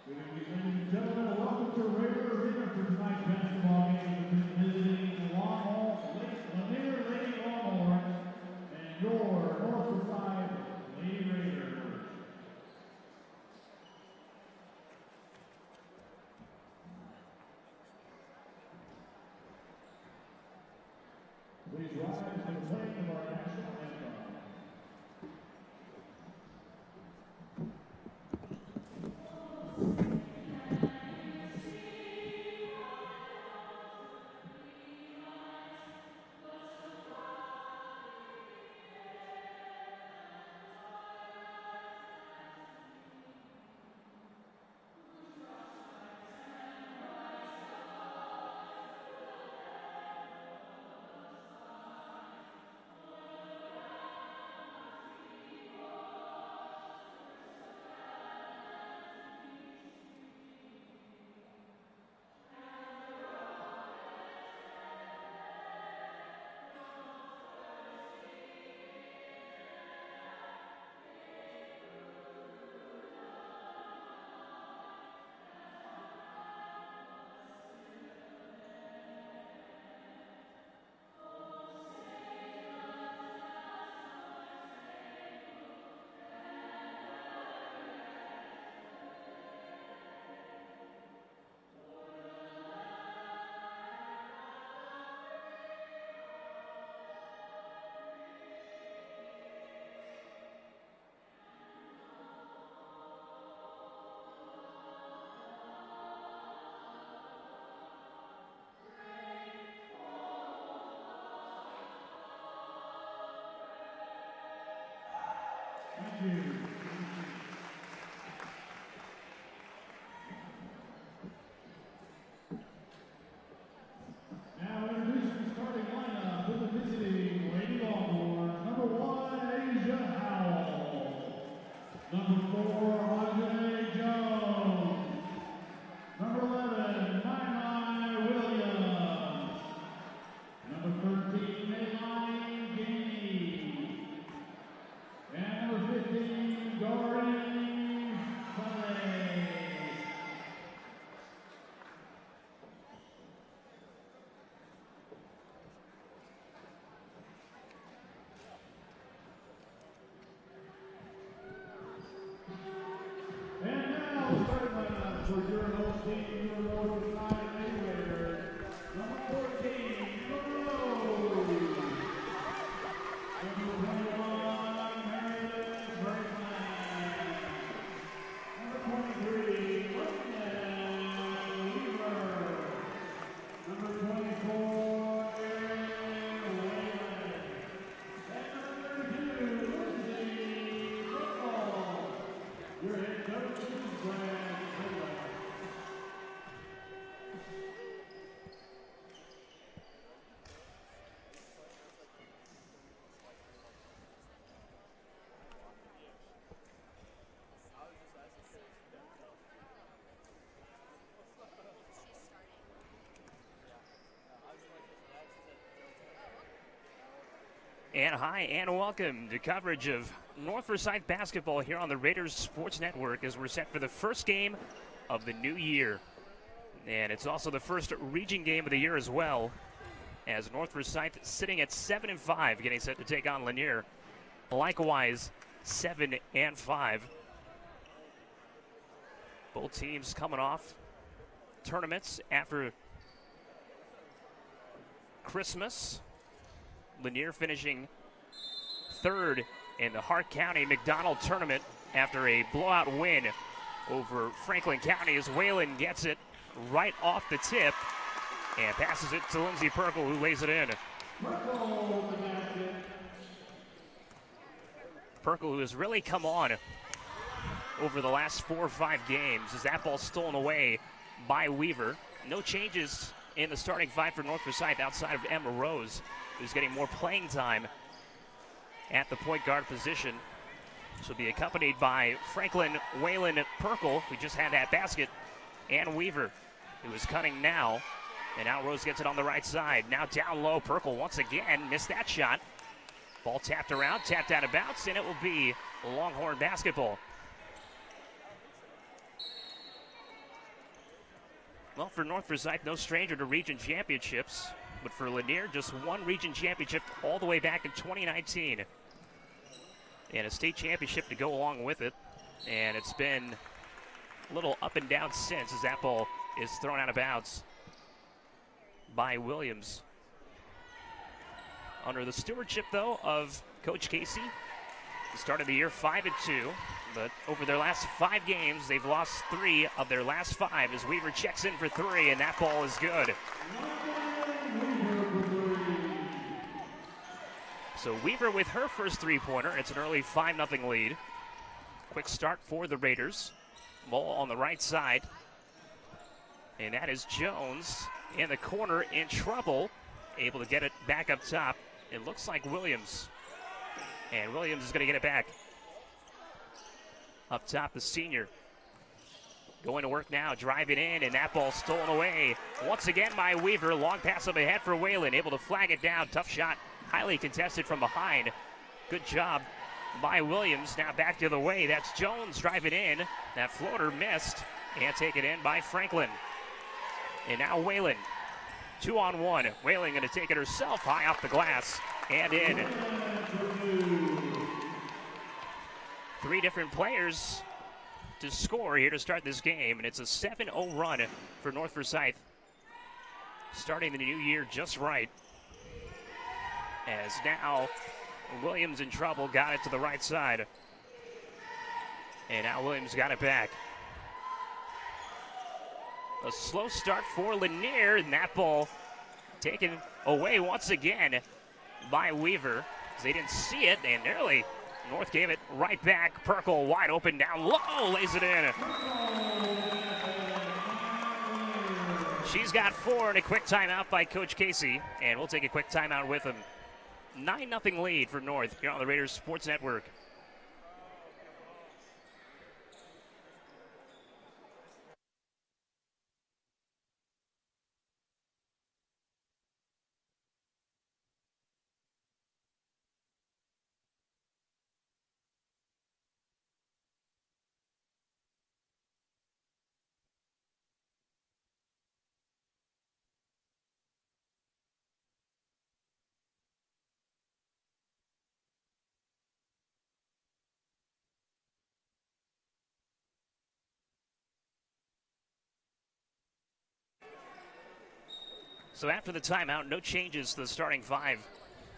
Good evening, ladies and gentlemen. Welcome to Raider Arena for tonight's basketball game. Visiting Lanier Lady Longhorns and your Northside Lady Raiders. Please rise for the playing of our national anthem. Thank you. Now introducing the starting lineup for the visiting Lady Longhorns. Number 1, Asia Howell. Number 4, Ajay Jones. Number 11, Mai Williams. Number 13, Maylani Gainey. And number 15, Doreen Sunday. And now the starting lineup for your host team, your Northside Lady Raiders. Number 14, Rose. Number 21, Meredith Franklin. Number 23, Lanier Weaver. Number 24, Erin Whalen. And number 32, Lucy Russell. Your head coach is Brad Taylor. And hi and welcome to coverage of North Forsyth basketball here on the Raiders Sports Network as we're set for the first game of the new year. And it's also the first region game of the year as well, as North Forsyth sitting at 7-5, getting set to take on Lanier. Likewise, 7-5. Both teams coming off tournaments after Christmas. Lanier finishing third in the Hart County McDonald tournament after a blowout win over Franklin County as Whalen gets it right off the tip and passes it to Lindsey Perkle, who lays it in. Perkle, who has really come on over the last 4 or 5 games, as that ball stolen away by Weaver. No changes in the starting 5 for North Forsyth outside of Emma Rose, who's getting more playing time at the point guard position. She'll be accompanied by Franklin, Whalen, Perkle, who just had that basket, and Weaver, who is cutting now. And now Rose gets it on the right side. Now down low, Perkle once again missed that shot. Ball tapped around, tapped out of bounds, and it will be Longhorn basketball. Well, for North Forsyth, no stranger to region championships. But for Lanier, just one region championship all the way back in 2019. And a state championship to go along with it. And it's been a little up and down since, as that ball is thrown out of bounds by Williams. Under the stewardship, though, of Coach Casey, the start of the year 5-2, but over their last 5 games, they've lost 3 of their last 5 as Weaver checks in for 3, and that ball is good. So Weaver with her first 3-pointer. It's an early 5-0 lead. Quick start for the Raiders. Ball on the right side. And that is Jones in the corner in trouble. Able to get it back up top. It looks like Williams. And Williams is going to get it back. Up top, the senior. Going to work now, driving in, and that ball stolen away. Once again by Weaver. Long pass up ahead for Whalen. Able to flag it down. Tough shot. Highly contested from behind. Good job by Williams. Now back the other way. That's Jones driving in. That floater missed. And taken in by Franklin. And now Whalen. 2-on-1. Whalen going to take it herself high off the glass and in. 3 different players to score here to start this game, and it's a 7-0 run for North Forsyth. Starting the new year just right. As now Williams in trouble, got it to the right side. And now Williams got it back. A slow start for Lanier, and that ball taken away once again by Weaver. They didn't see it, and nearly North gave it right back. Perkle wide open down low, lays it in. She's got 4 and a quick timeout by Coach Casey, and we'll take a quick timeout with him. 9-0 lead for North here on the Raiders Sports Network. So after the timeout, no changes to the starting 5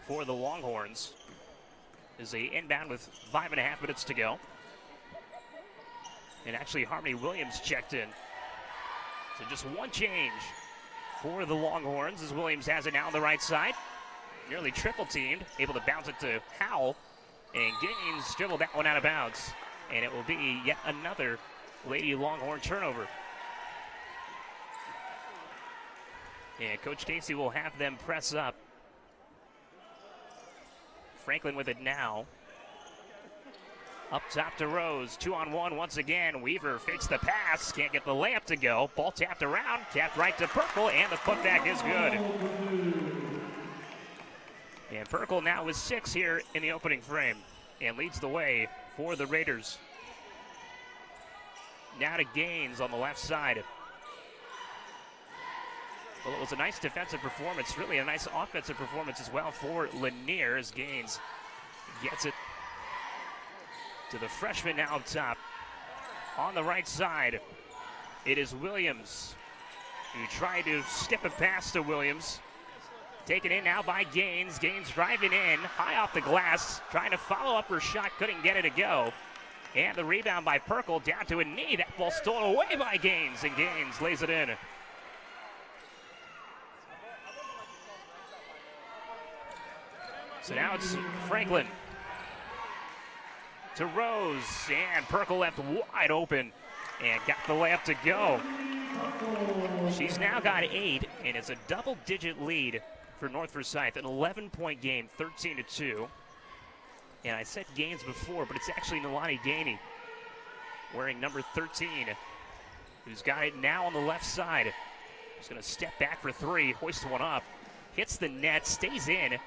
for the Longhorns. As they inbound with 5.5 minutes to go. And actually Harmony Williams checked in. So just one change for the Longhorns as Williams has it now on the right side. Nearly triple teamed, able to bounce it to Howell. And Gaines dribbled that one out of bounds. And it will be yet another Lady Longhorn turnover. And Coach Casey will have them press up. Franklin with it now. Up top to Rose. 2-on-1 once again. Weaver fakes the pass. Can't get the layup to go. Ball tapped around. Tapped right to Perkle. And the putback is good. And Perkle now with 6 here in the opening frame. And leads the way for the Raiders. Now to Gaines on the left side. Well, it was a nice defensive performance, really a nice offensive performance as well for Lanier as Gaines gets it to the freshman now up top. On the right side, it is Williams who tried to skip a pass to Williams. Taken in now by Gaines. Gaines driving in, high off the glass, trying to follow up her shot, couldn't get it to go. And the rebound by Perkle down to a knee. That ball stolen away by Gaines, and Gaines lays it in. So now it's Franklin to Rose, and Perkle left wide open and got the layup to go. She's now got 8, and it's a double-digit lead for North Forsyth, an 11-point game, 13-2. And I said Gaines before, but it's actually Nalani Gainey wearing number 13, who's got it now on the left side. He's going to step back for 3, hoists one up, hits the net, stays in.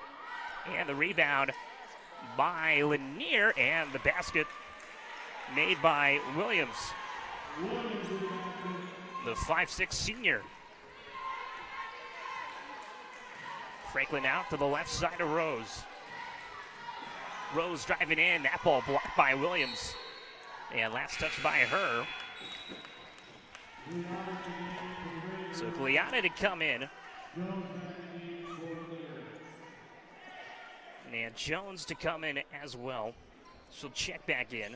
And the rebound by Lanier, and the basket made by Williams. the 5'6" senior. Franklin out to the left side of Rose. Rose driving in, that ball blocked by Williams. And last touch by her. So Gliata to come in. And Jones to come in as well. She'll check back in.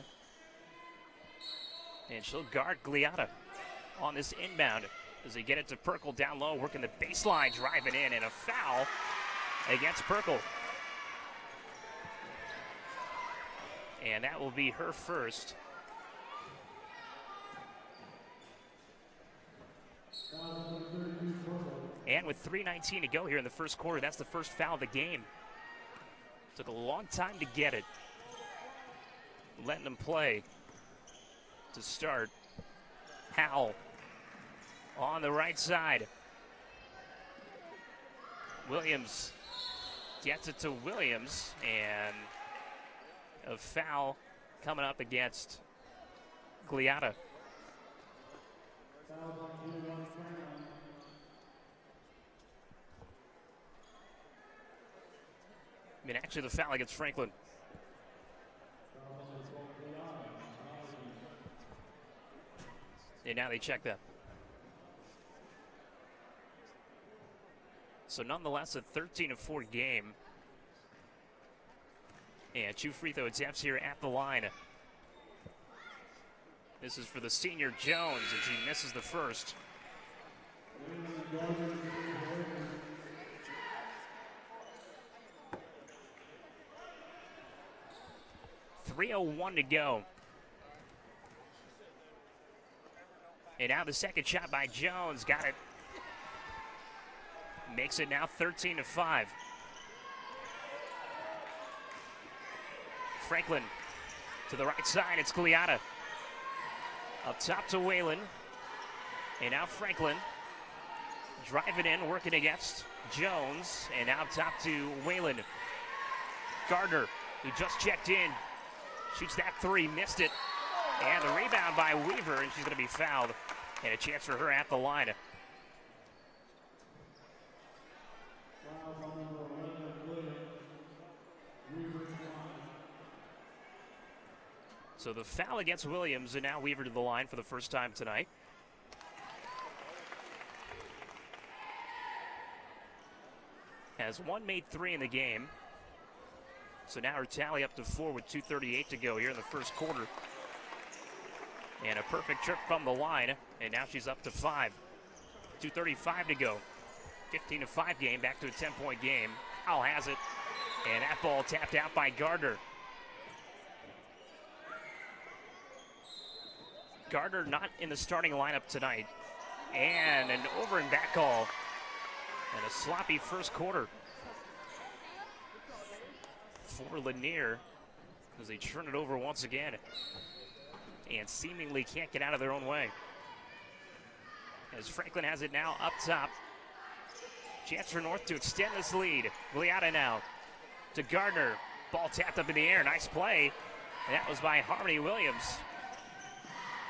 And she'll guard Gliata on this inbound as they get it to Perkle down low, working the baseline, driving in, and a foul against Perkle. And that will be her first. And with 3:19 to go here in the first quarter, that's the first foul of the game. Took a long time to get it. Letting them play to start. Howell on the right side. Williams gets it to Williams, and a foul coming up against Gliata. I mean, actually, the foul against Franklin. And now they check that. So nonetheless, a 13-4 game. And 2 free throw attempts here at the line. This is for the senior Jones, and she misses the first. .301 to go. And now the second shot by Jones. Got it. Makes it now 13-5. Franklin to the right side. It's Gliata. Up top to Whalen. And now Franklin driving in, working against Jones. And now up top to Whalen. Gardner, who just checked in, shoots that three, missed it. And the rebound by Weaver, and she's going to be fouled. And a chance for her at the line. So the foul against Williams, and now Weaver to the line for the first time tonight. Has one made 3 in the game. So now her tally up to 4 with 2:38 to go here in the first quarter. And a perfect trip from the line, and now she's up to 5. 2:35 to go. 15-5 game, back to a 10-point game. Howell has it, and that ball tapped out by Gardner. Gardner not in the starting lineup tonight. And an over and back call. And a sloppy first quarter for Lanier as they turn it over once again. And seemingly can't get out of their own way. As Franklin has it now up top. Chance for North to extend this lead. Gliata now to Gardner. Ball tapped up in the air. Nice play. And that was by Harmony Williams.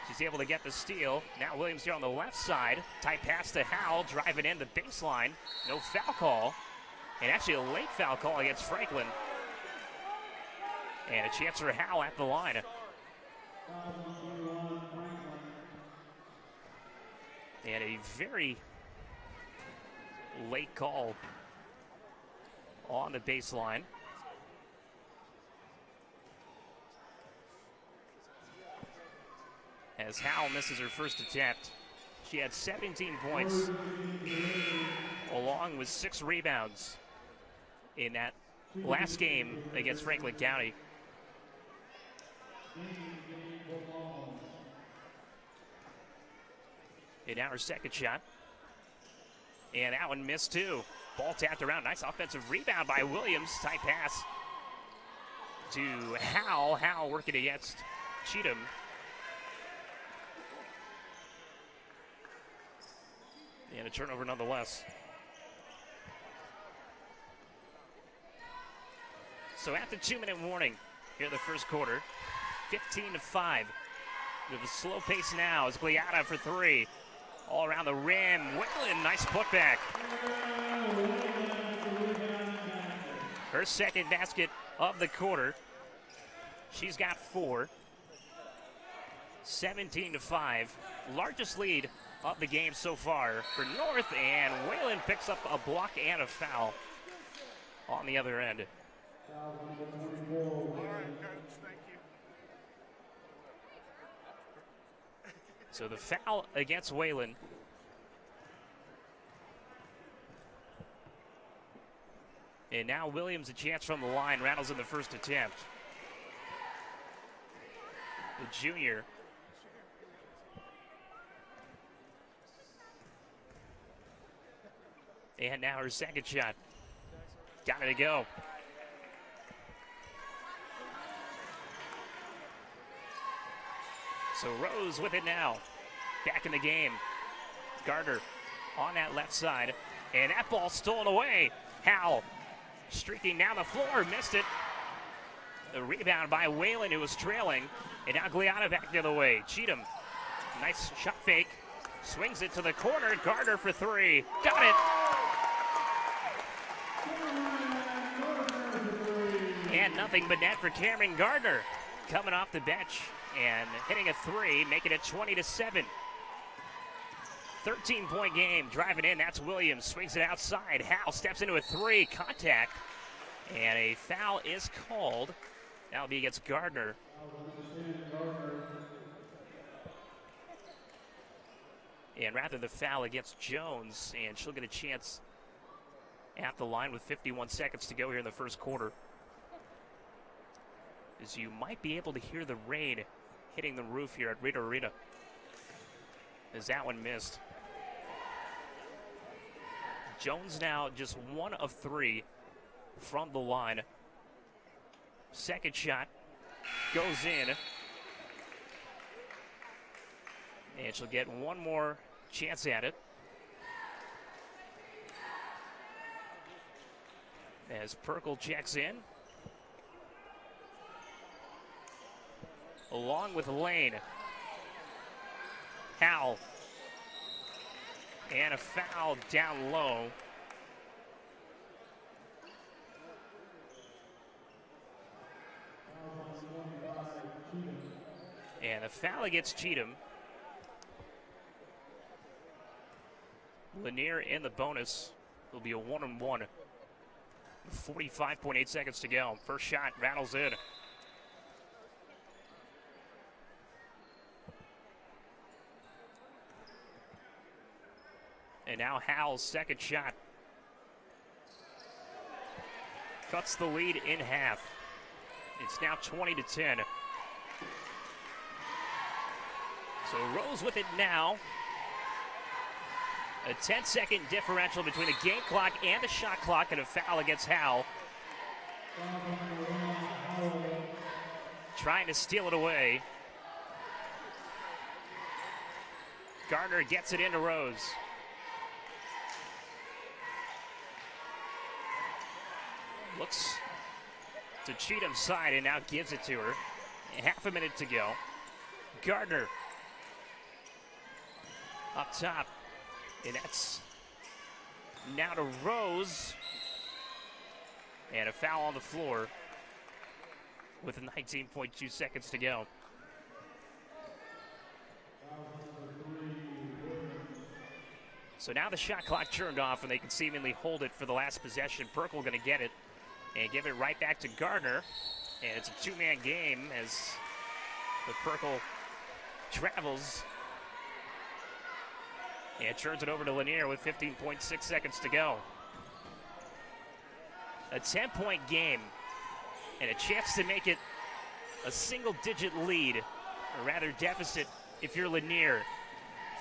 She's able to get the steal. Now Williams here on the left side. Tight pass to Howell, driving in the baseline. No foul call. And actually a late foul call against Franklin. And a chance for Howell at the line. And a very late call on the baseline. As Howell misses her first attempt. She had 17 points along with 6 rebounds in that last game against Franklin County. And now her second shot. And that one missed too. Ball tapped around. Nice offensive rebound by Williams. Tight pass to Howell. Howell working against Cheatham. And a turnover nonetheless. So at the 2-minute warning here in the first quarter, 15-5. We have a slow pace now as Gliata for 3. All around the rim. Whalen, nice putback. Her second basket of the quarter. She's got 4. 17-5. Largest lead of the game so far for North, and Whalen picks up a block and a foul on the other end. All right, Coach, thank you. So the foul against Whalen. And now Williams a chance from the line. Rattles in the first attempt. The junior. And now her second shot. Got it to go. So Rose with it now. Back in the game. Gardner on that left side. And that ball stolen away. Howell streaking down the floor. Missed it. The rebound by Whalen, who was trailing. And now Gliana back the other way. Cheatham. Nice shot fake. Swings it to the corner. Gardner for 3. Got it. And nothing but net for Cameron Gardner. Coming off the bench and hitting a 3, making it 20-7. 13-point game. Driving in. That's Williams. Swings it outside. Howell steps into a 3. Contact. And a foul is called. That'll be against Gardner. And rather the foul against Jones, and she'll get a chance at the line with 51 seconds to go here in the first quarter. As you might be able to hear the rain hitting the roof here at Rita Arena. As that one missed. Jones now just 1 of 3 from the line. Second shot goes in. And she'll get one more chance at it. As Perkle checks in. Along with Lane. Howell. And a foul down low. And a foul against Cheatham. Lanier in the bonus. It'll be a 1-on-1. 45.8 seconds to go. First shot rattles in. And now Howell's second shot. Cuts the lead in half. It's now 20-10. So Rose with it now. A 10-second differential between the game clock and the shot clock, and a foul against Howell. Trying to steal it away. Gardner gets it into Rose. Looks to Cheatham's side and now gives it to her. Half a minute to go. Gardner up top. And that's now to Rose. And a foul on the floor with 19.2 seconds to go. So now the shot clock turned off and they can seemingly hold it for the last possession. Perkle going to get it and give it right back to Gardner. And it's a two-man game as the Perkle travels. And turns it over to Lanier with 15.6 seconds to go. A 10-point game and a chance to make it a single-digit lead, or rather deficit if you're Lanier.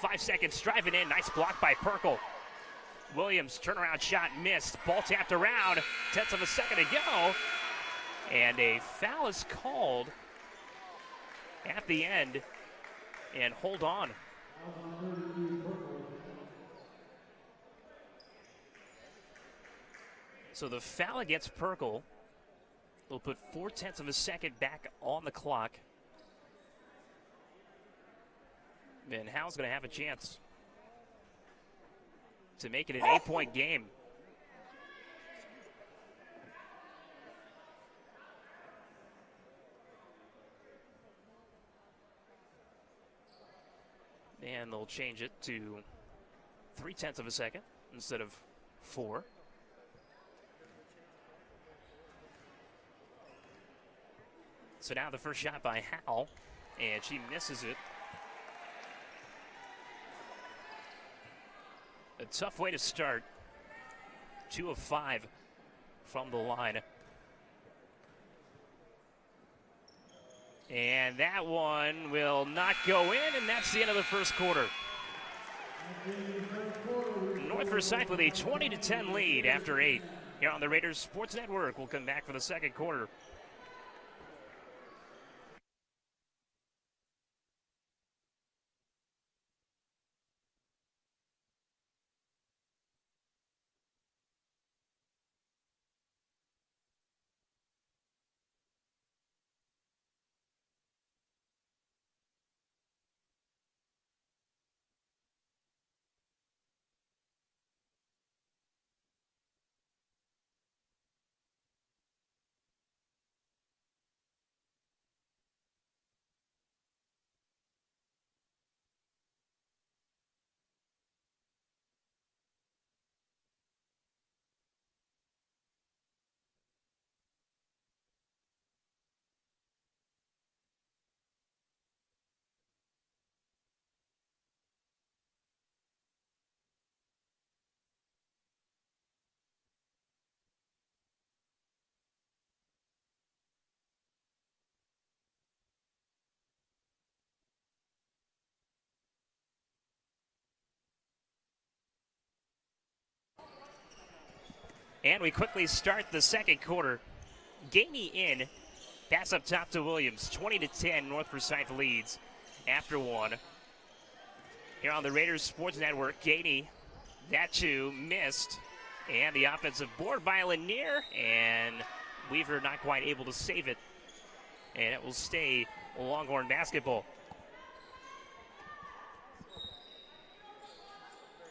5 seconds driving in, nice block by Perkle. Williams, turnaround shot missed, ball tapped around, 10th of a second to go. And a foul is called at the end, and hold on. So the foul against Perkle will put 0.4 of a second back on the clock. And Howell's going to have a chance. to make it an 8-point game. And they'll change it to 0.3 of a second instead of 4. So now the first shot by Howell, and she misses it. A tough way to start. 2 of 5 from the line. And that one will not go in, and that's the end of the first quarter. North Forsyth with a 20-10 lead after 8. Here on the Raiders Sports Network. We'll come back for the second quarter. And we quickly start the second quarter. Gainey in, pass up top to Williams. 20-10, North Forsyth leads after 1. Here on the Raiders Sports Network, Gainey, that too, missed. And the offensive board by Lanier, and Weaver not quite able to save it. And it will stay Longhorn basketball.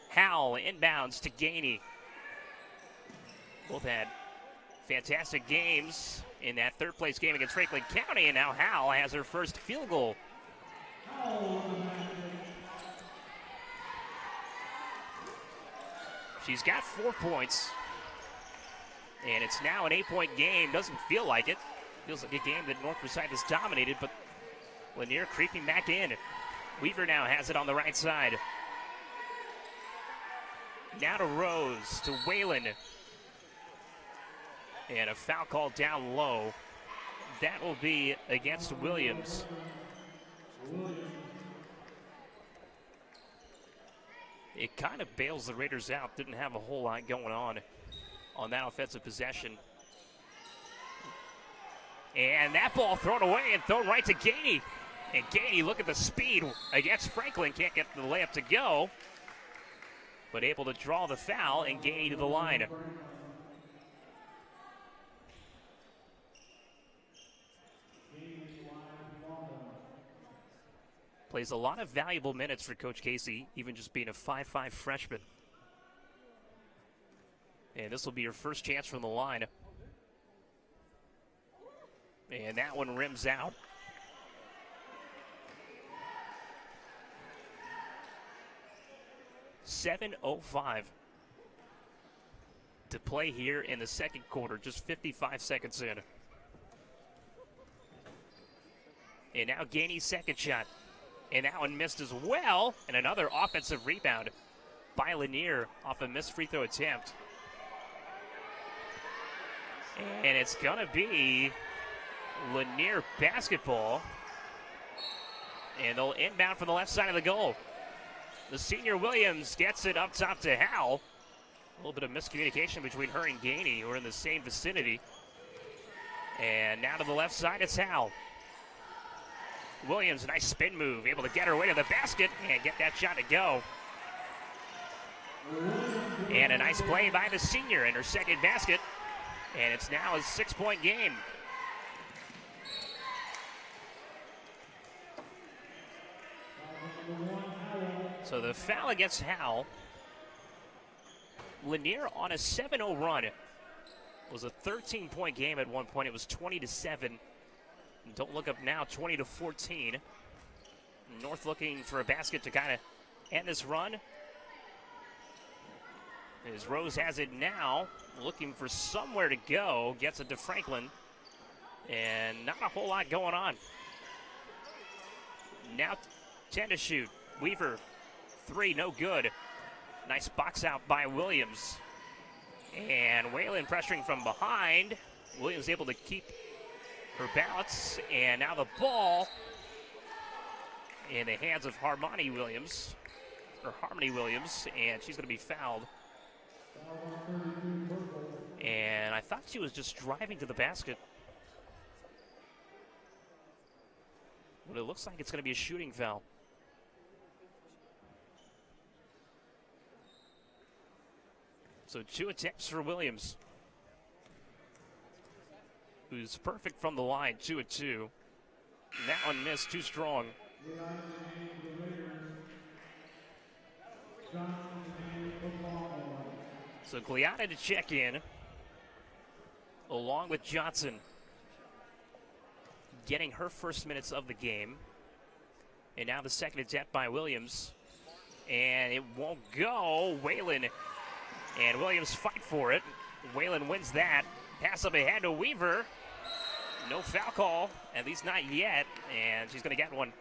Howell inbounds to Gainey. Both had fantastic games in that third-place game against Franklin County, and now Howell has her first field goal. She's got 4 points, and it's now an 8-point game. Doesn't feel like it. Feels like a game that North Forsyth has dominated, but Lanier creeping back in. Weaver now has it on the right side. Now to Rose, to Whalen. And a foul call down low. That will be against Williams. It kind of bails the Raiders out. Didn't have a whole lot going on that offensive possession. And that ball thrown away and thrown right to Gainey. And Gainey, look at the speed against Franklin. Can't get the layup to go, but able to draw the foul, and Gainey to the line. Plays a lot of valuable minutes for Coach Casey, even just being a 5'5" freshman. And this will be her first chance from the line. And that one rims out. .705 to play here in the second quarter, just 55 seconds in. And now Gainey's second shot. And that one missed as well. And another offensive rebound by Lanier off a missed free throw attempt. And it's going to be Lanier basketball. And they'll inbound from the left side of the goal. The senior Williams gets it up top to Howell. A little bit of miscommunication between her and Gainey, who are in the same vicinity. And now to the left side, it's Howell. Williams, a nice spin move, able to get her way to the basket and get that shot to go. And a nice play by the senior in her second basket. And it's now a 6-point game. So the foul against Howell. Lanier on a 7-0 run. It was a 13-point game at one point. It was 20-7. And don't look up now, 20-14. North looking for a basket to kind of end this run. As Rose has it now, looking for somewhere to go, gets it to Franklin. And not a whole lot going on. Now 10 to shoot. Weaver, 3, no good. Nice box out by Williams. And Whalen pressuring from behind. Williams able to keep her balance. And now the ball in the hands of Harmony Williams. And she's going to be fouled. And I thought she was just driving to the basket. But it looks like it's going to be a shooting foul. So 2 attempts for Williams, who's perfect from the line, 2 of 2. That one missed, too strong. So Gliata to check in, along with Johnson, getting her first minutes of the game. And now the second attempt by Williams. And it won't go. Whalen and Williams fight for it. Whalen wins that. Pass up ahead to Weaver. No foul call, at least not yet. And she's going to get one.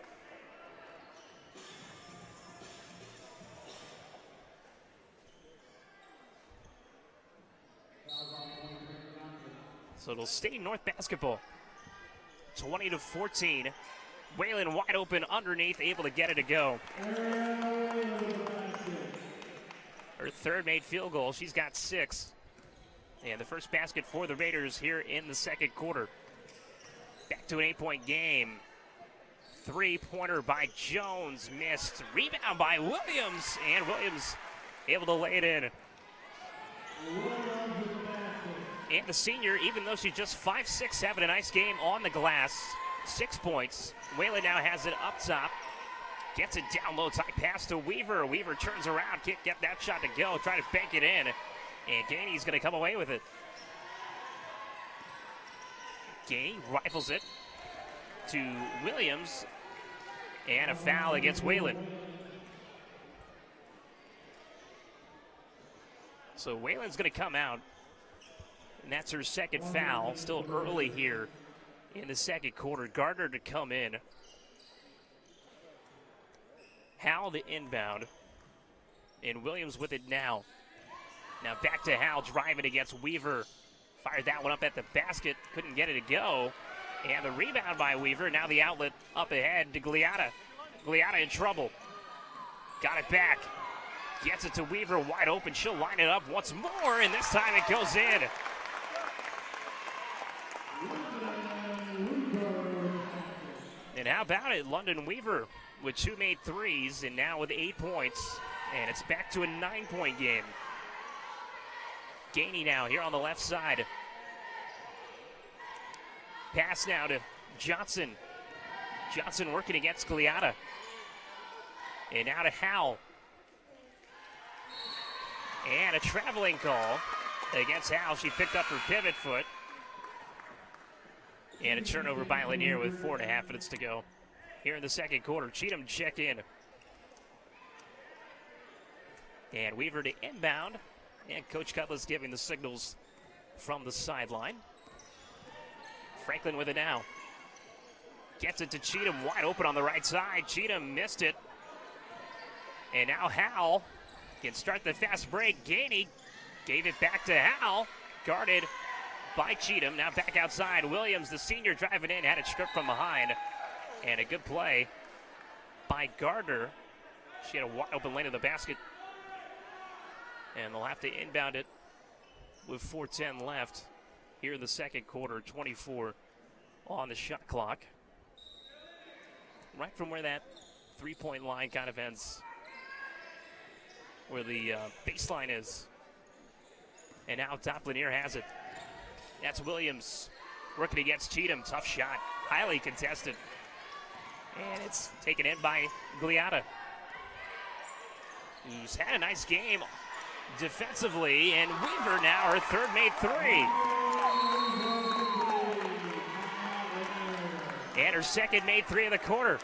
So it'll stay North basketball. 20-14. Whalen wide open underneath, able to get it to go. Her third made field goal. She's got 6. And the first basket for the Raiders here in the second quarter. Back to an 8-point game. 3-pointer by Jones. Missed. Rebound by Williams. And Williams able to lay it in. And the senior, even though she's just 5'6", having a nice game on the glass. 6 points. Whalen now has it up top. Gets it down low, tight pass to Weaver. Weaver turns around, can't get that shot to go. Try to bank it in. And Gainey's going to come away with it. Gainey rifles it to Williams. And a foul against Whalen. So Whalen's going to come out. And that's her second foul. Still early here in the second quarter. Gardner to come in. Howell the inbound. And Williams with it now. Now back to Howell driving against Weaver. Fired that one up at the basket. Couldn't get it to go. And the rebound by Weaver. Now the outlet up ahead to Gliata. Gliata in trouble. Got it back. Gets it to Weaver wide open. She'll line it up once more. And this time it goes in. And how about it? London Weaver with 2 made threes and now with 8 points. And it's back to a 9-point game. Gainey now here on the left side. Pass now to Johnson. Johnson working against Gliata. And now to Howell. And a traveling call against Howell. She picked up her pivot foot. And a turnover by Lanier with 4.5 minutes to go. Here in the second quarter, Cheatham check in. And Weaver to inbound. And Coach Cutlass giving the signals from the sideline. Franklin with it now. Gets it to Cheatham, wide open on the right side. Cheatham missed it. And now Howell can start the fast break. Gainey gave it back to Howell. Guarded by Cheatham. Now back outside. Williams, the senior, driving in, had it stripped from behind. And a good play by Gardner. She had a wide open lane to the basket. And they'll have to inbound it with 4:10 left here in the second quarter. 24 on the shot clock. Right from where that 3-point line kind of ends. Where the baseline is. And now top Lanier has it. That's Williams working against Cheatham. Tough shot. Highly contested. And it's taken in by Gliata, who's had a nice game defensively, and Weaver now her third made three. And her second made three of the quarter.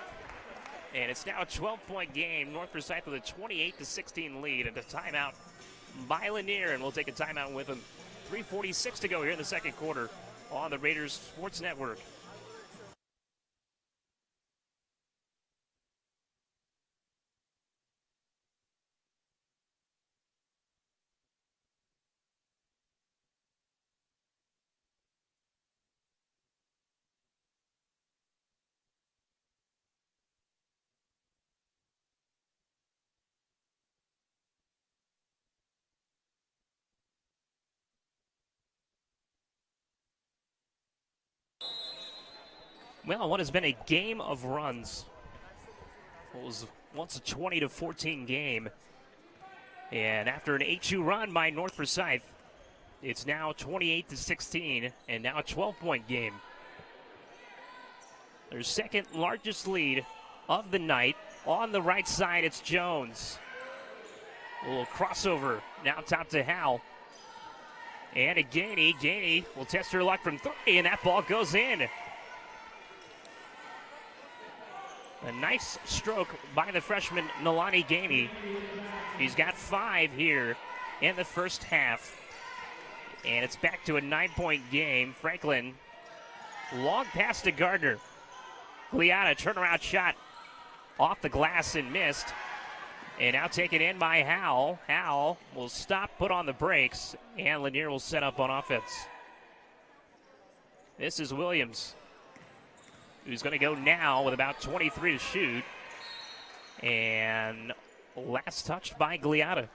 And it's now a 12-point game. North Forsyth with a 28-16 lead, and a timeout by Lanier, and we'll take a timeout with them. 3:46 to go here in the second quarter on the Raiders Sports Network. Well, what has been a game of runs. It was once a 20-14 game. And after an 8-2 run by North Forsyth, it's now 28-16 and now a 12-point game. Their second largest lead of the night. On the right side, it's Jones. A little crossover now top to Hal. And a Gainey. Gainey will test her luck from three, and that ball goes in. A nice stroke by the freshman Nalani Gainey. He's got 5 here in the first half. And it's back to a 9-point game. Franklin, long pass to Gardner. Gliata, turnaround shot off the glass and missed. And now taken in by Howell. Howell will stop, put on the brakes, and Lanier will set up on offense. This is Williams, who's going to go now with about 23 to shoot. And last touched by Gliata.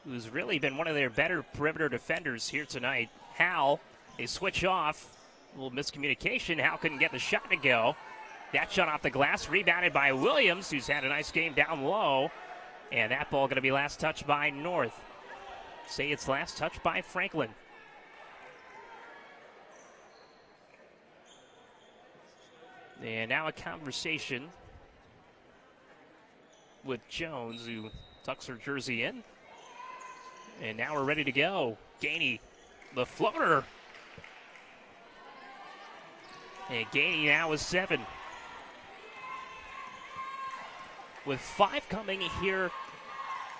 Who's really been one of their better perimeter defenders here tonight. Hal, they switch off. A little miscommunication. Hal couldn't get the shot to go. That shot off the glass, rebounded by Williams, who's had a nice game down low. And that ball going to be last touched by North. Say it's last touched by Franklin. And now a conversation with Jones, who tucks her jersey in. And now we're ready to go. Gainey, the floater. And Gainey now is 7. With 5 coming here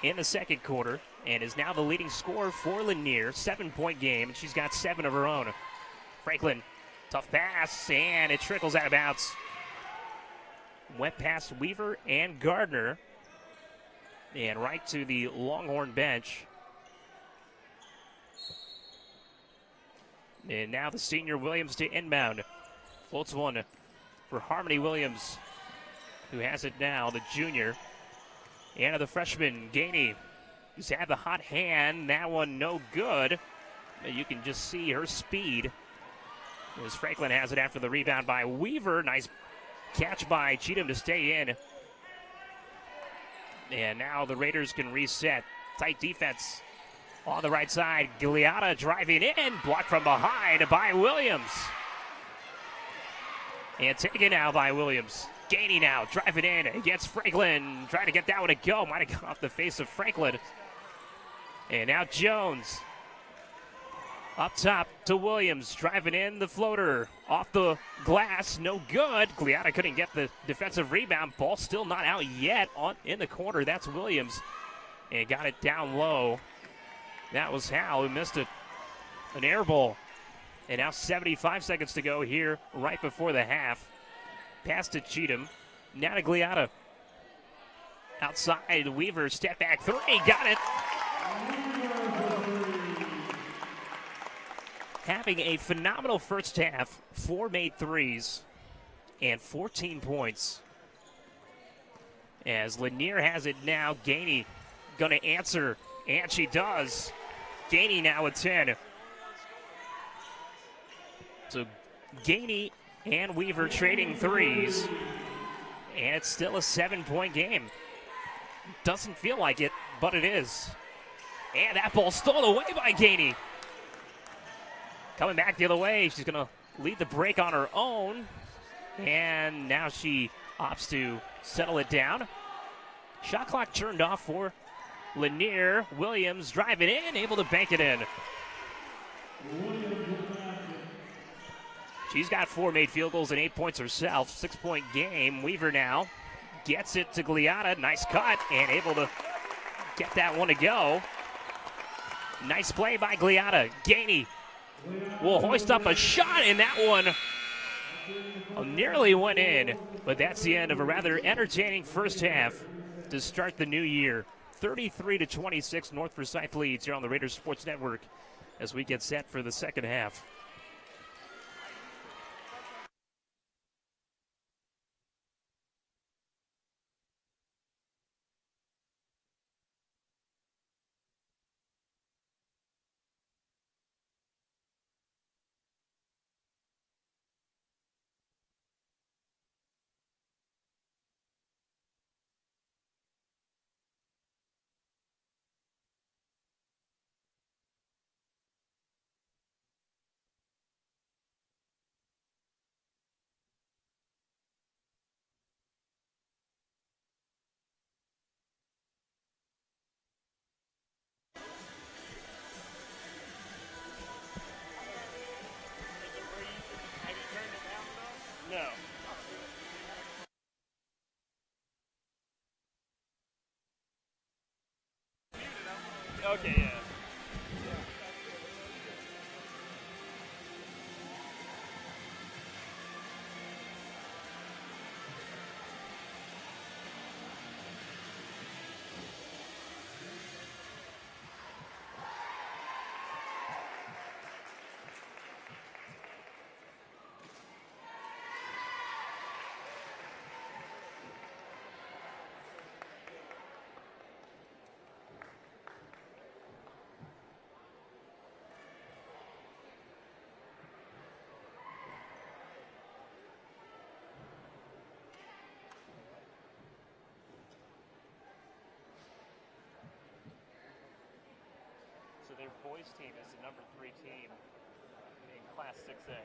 in the second quarter, and is now the leading scorer for Lanier. 7-point game, and she's got 7 of her own. Franklin, tough pass, and it trickles out of bounds. Went past Weaver and Gardner, and right to the Longhorn bench. And now the senior Williams to inbound. Floats one for Harmony Williams, who has it now, the junior. And the freshman, Gainey, who's had the hot hand. That one no good. You can just see her speed as Franklin has it after the rebound by Weaver. Nice catch by Cheatham to stay in. And now the Raiders can reset. Tight defense on the right side. Gliata driving in, blocked from behind by Williams. And taken now by Williams. Gainey now driving in against Franklin. Trying to get that one to go. Might have gone off the face of Franklin. And now Jones. Up top to Williams. Driving in the floater. Off the glass. No good. Gliata couldn't get the defensive rebound. Ball still not out yet in the corner. That's Williams. And got it down low. That was Hal who missed it. An air ball. And now 75 seconds to go here right before the half. Pass to Cheatham. Now to Gliata. Outside, Weaver, step back 3. Got it. Having a phenomenal first half. 4 made threes and 14 points. As Lanier has it now, Gainey going to answer, and she does. Gainey now with 10. So Gainey and Weaver trading threes, and it's still a 7-point game. Doesn't feel like it, but it is. And that ball stolen away by Gainey. Coming back the other way, she's going to lead the break on her own. And now she Opts to settle it down. Shot clock turned off for Lanier. Williams driving in, able to bank it in. She's got 4 made field goals and 8 points herself. 6-point game. Weaver now gets it to Gliata. Nice cut and able to get that one to go. Nice play by Gliata. Gainey will hoist up a shot, and that one nearly went in. But that's the end of a rather entertaining first half to start the new year. 33-26, North Forsyth leads here on the Raiders Sports Network as we get set for the second half. No. Okay, yeah. So their boys team is the number 3 team in Class 6A.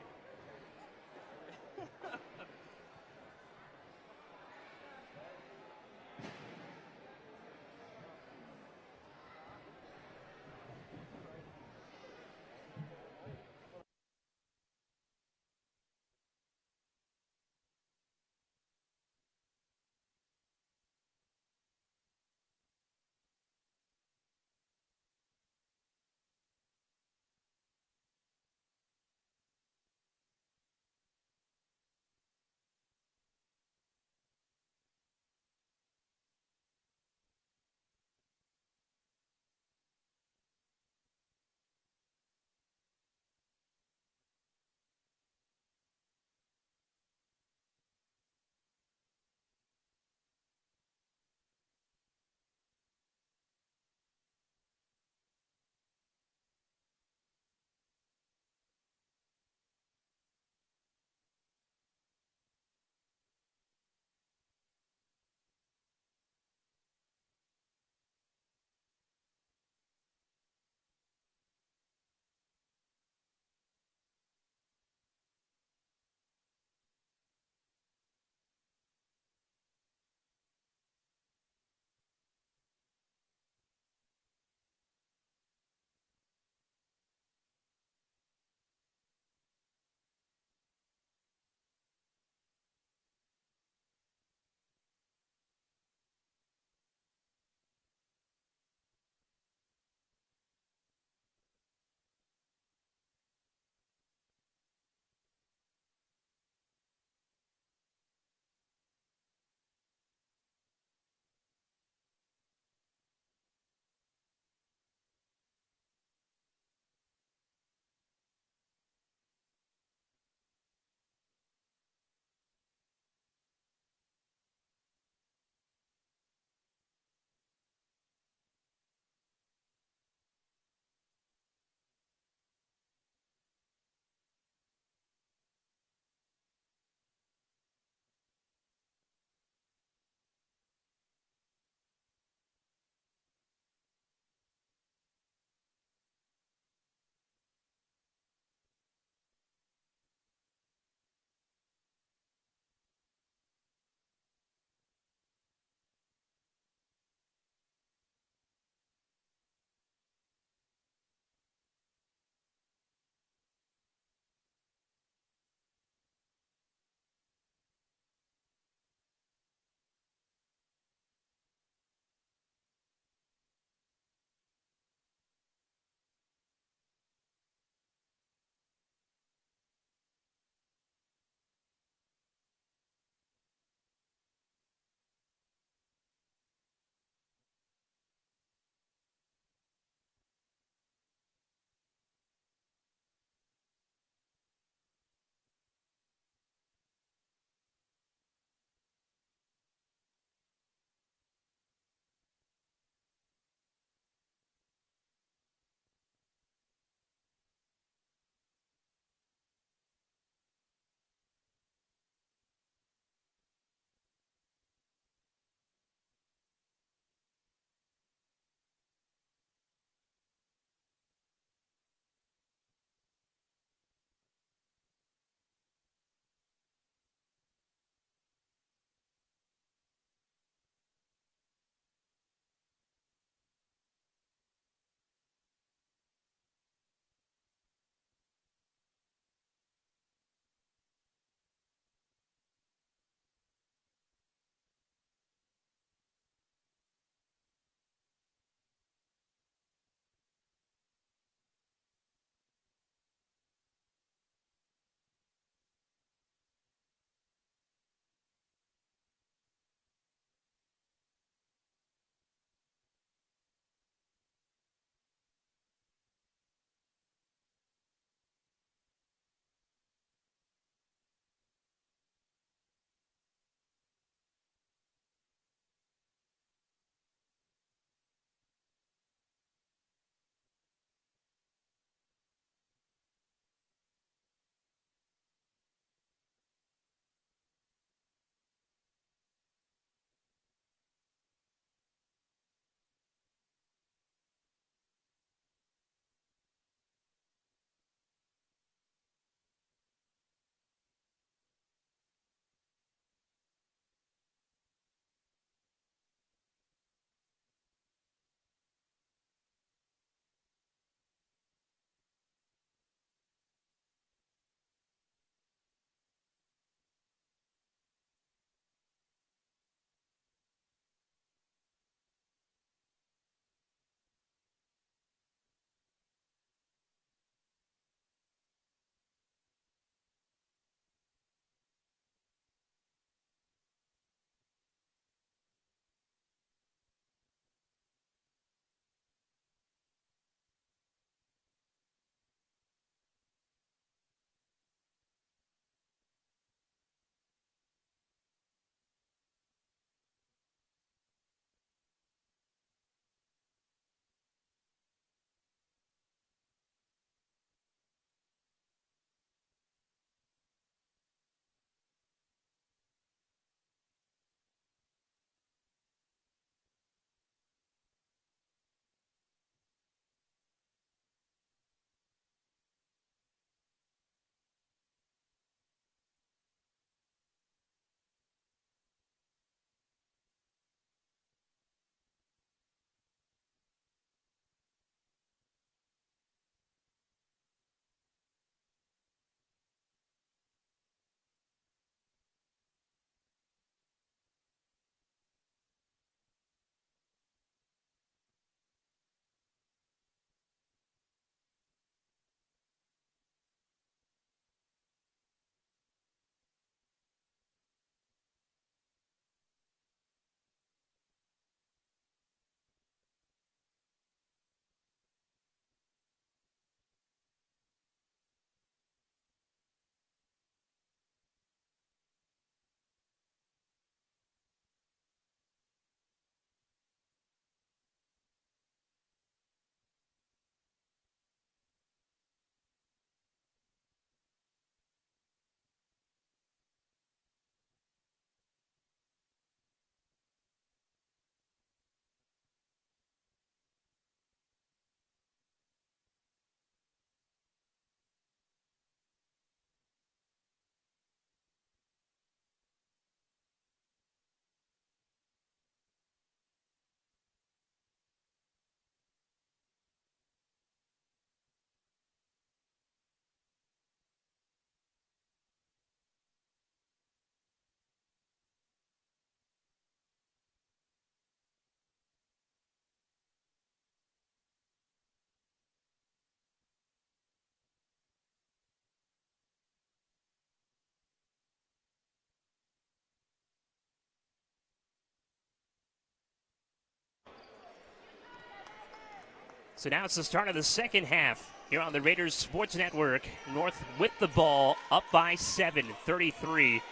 So now it's the start of the second half here on the Raiders Sports Network. North with the ball, up by 7, 33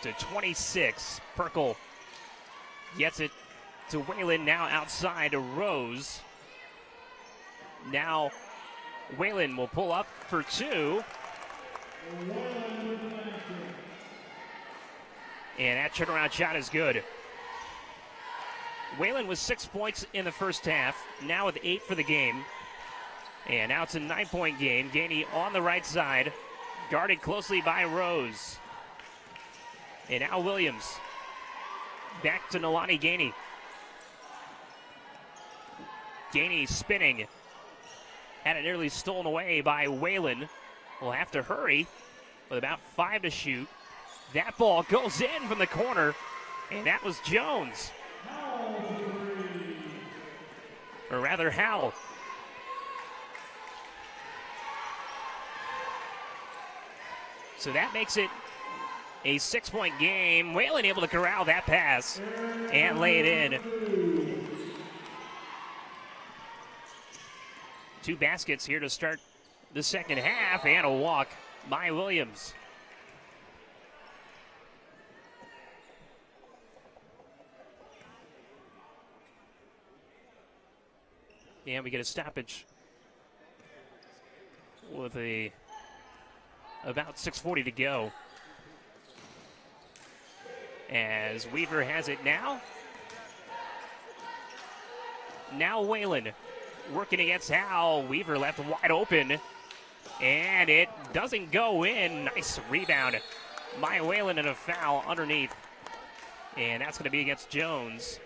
to 26. Perkle gets it to Whalen, now outside to Rose. Now Whalen will pull up for 2. And that turnaround shot is good. Whalen with 6 points in the first half, now with 8 for the game. And now it's a 9-point game. Gainey on the right side, guarded closely by Rose. And now Williams. Back to Nalani Gainey. Gainey spinning. Had it nearly stolen away by Whalen. Will have to hurry with about 5 to shoot. That ball goes in from the corner, and that was Jones. Or rather, Howell. So that makes it a 6-point game. Whalen able to corral that pass and lay it in. 2 baskets here to start the second half, and a walk by Williams. And we get a stoppage with about 6:40 to go. As Weaver has it now. Now Whalen working against Howell. Weaver left wide open, and it doesn't go in. Nice rebound by Whalen, and a foul underneath. And that's going to be against Jones.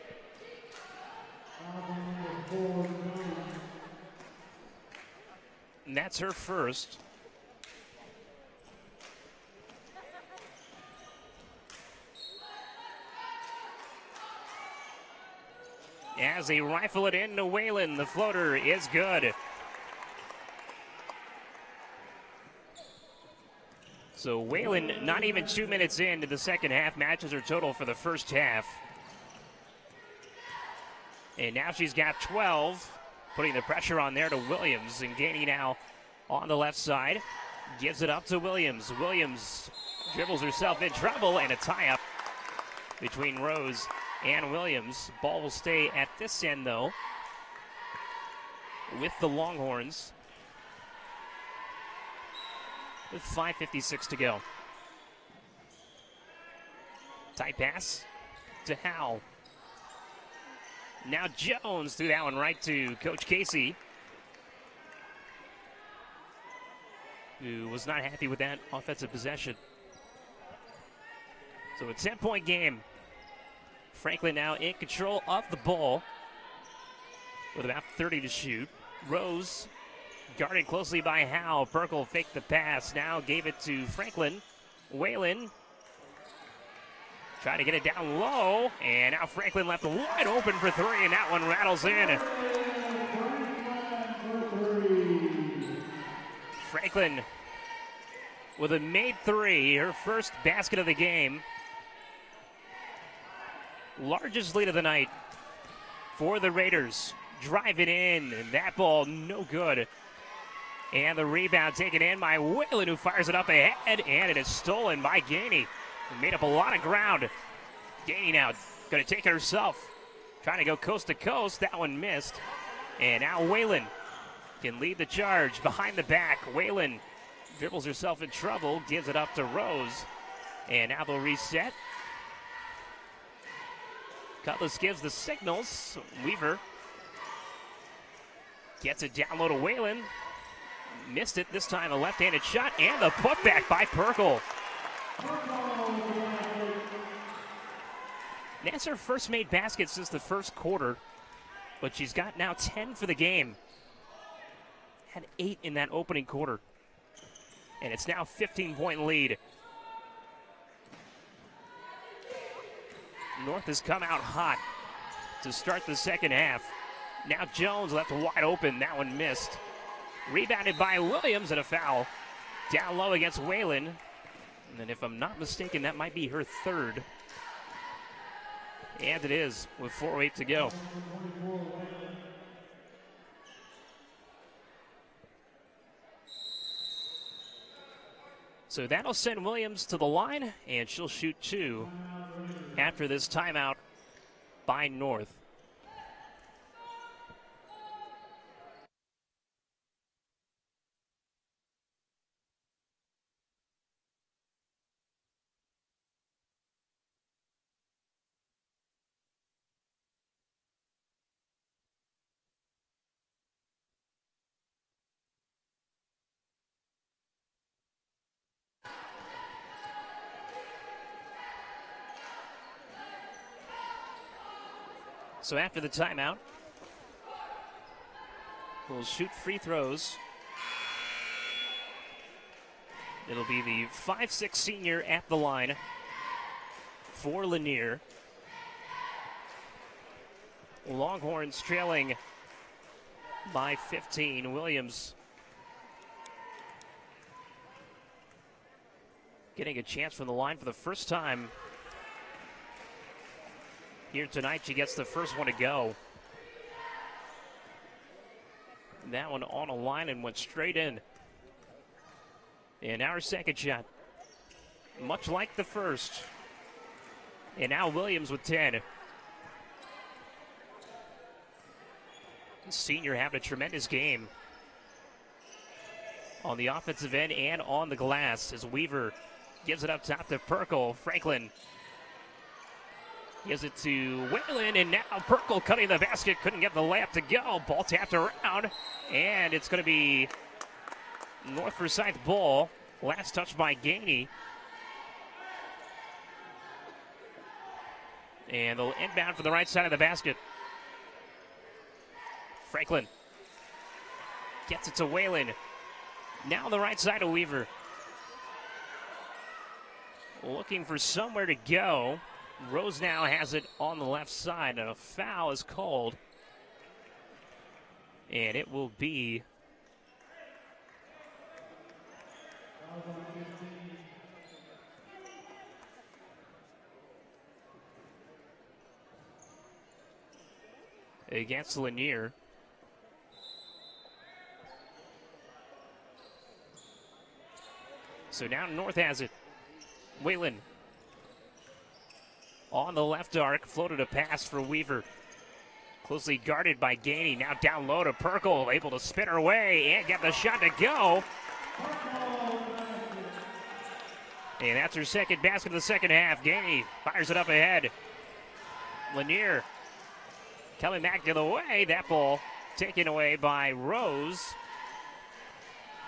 And that's her first. As they rifle it into Whalen, the floater is good. So Whalen, not even 2 minutes into the second half, matches her total for the first half. And now she's got 12, putting the pressure on there to Williams. And Gainey now on the left side, gives it up to Williams. Williams dribbles herself in trouble, and a tie-up between Rose and Williams. Ball will stay at this end, though, with the Longhorns, with 5:56 to go. Tight pass to Howell. Now Jones threw that one right to Coach Casey, who was not happy with that offensive possession. So a 10-point game. Franklin now in control of the ball with about 30 to shoot. Rose guarded closely by Howell. Perkle faked the pass, now gave it to Franklin. Whalen tried to get it down low, and now Franklin left wide open for 3, and that one rattles in. Franklin with a made 3, her first basket of the game. Largest lead of the night for the Raiders. Drive it in, and that ball no good. And the rebound taken in by Whalen, who fires it up ahead, and it is stolen by Gainey. Made up a lot of ground. Gainey now going to take it herself. Trying to go coast to coast. That one missed. And now Whalen can lead the charge behind the back. Whalen dribbles herself in trouble, gives it up to Rose. And now they'll reset. Cutlass gives the signals. Weaver gets it down low to Whalen. Missed it this time, a left-handed shot, and the putback by Perkle. That's her first made basket since the first quarter, but she's got now 10 for the game. Had 8 in that opening quarter, and it's now a 15-point lead. North has come out hot to start the second half. Now Jones left wide open, that one missed. Rebounded by Williams, and a foul. Down low against Whalen. And if I'm not mistaken, that might be her third. And it is, with 4:08 to go. So that'll send Williams to the line, and she'll shoot 2 after this timeout by North. So after the timeout, we'll shoot free throws. It'll be the 5'6" senior at the line for Lanier. Longhorns trailing by 15. Williams getting a chance from the line for the first time here tonight. She gets the first one to go. That one on a line and went straight in. And our second shot, much like the first. And now Williams with 10. Senior having a tremendous game on the offensive end and on the glass as Weaver gives it up top to Perkle. Franklin gives it to Whalen, and now Perkle cutting the basket, couldn't get the layup to go. Ball tapped around, and it's going to be North Forsyth ball. Last touch by Gainey. And they'll inbound for the right side of the basket. Franklin gets it to Whalen. Now the right side of Weaver. Looking for somewhere to go. Rose now has it on the left side, and a foul is called. And it will be against Lanier. So now North has it. Whalen on the left arc, floated a pass for Weaver. Closely guarded by Gainey. Now down low to Perkle, able to spin her way and get the shot to go. And that's her second basket of the second half. Gainey fires it up ahead. Lanier coming back to the way. That ball taken away by Rose.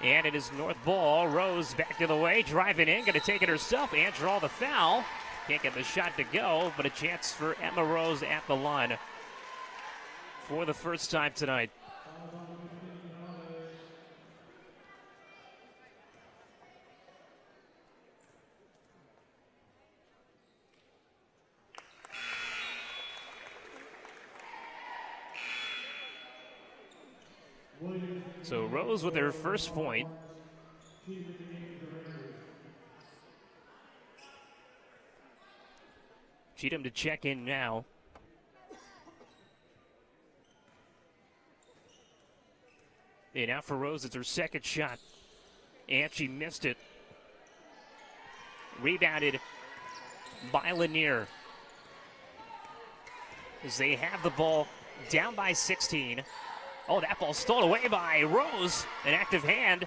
And it is North ball. Rose back to the way, driving in, going to take it herself and draw the foul. Can't get the shot to go, but a chance for Emma Rose at the line for the first time tonight. So Rose with her first point. Cheatham to check in now. And now for Rose, it's her second shot. And she missed it. Rebounded by Lanier. As they have the ball down by 16. Oh, that ball stolen away by Rose. An active hand.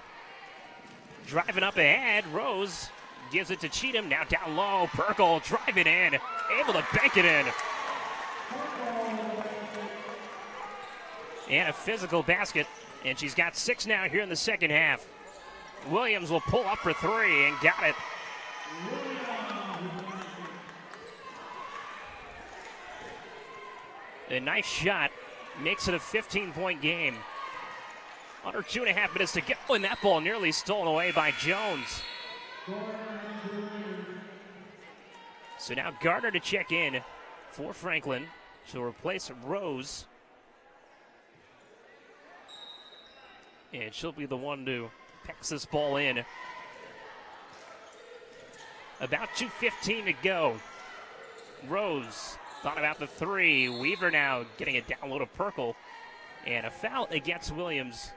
Driving up ahead. Rose gives it to Cheatham. Now down low. Perkle driving in. Able to bank it in. And a physical basket. And she's got 6 now here in the second half. Williams will pull up for 3 and got it. A nice shot. Makes it a 15-point game. Under 2.5 minutes to go, and that ball nearly stolen away by Jones. So now Gardner to check in for Franklin. She'll replace Rose. And she'll be the one to pass this ball in. About 2:15 to go. Rose thought about the 3. Weaver now getting it down low to Perkle. And a foul against Williams.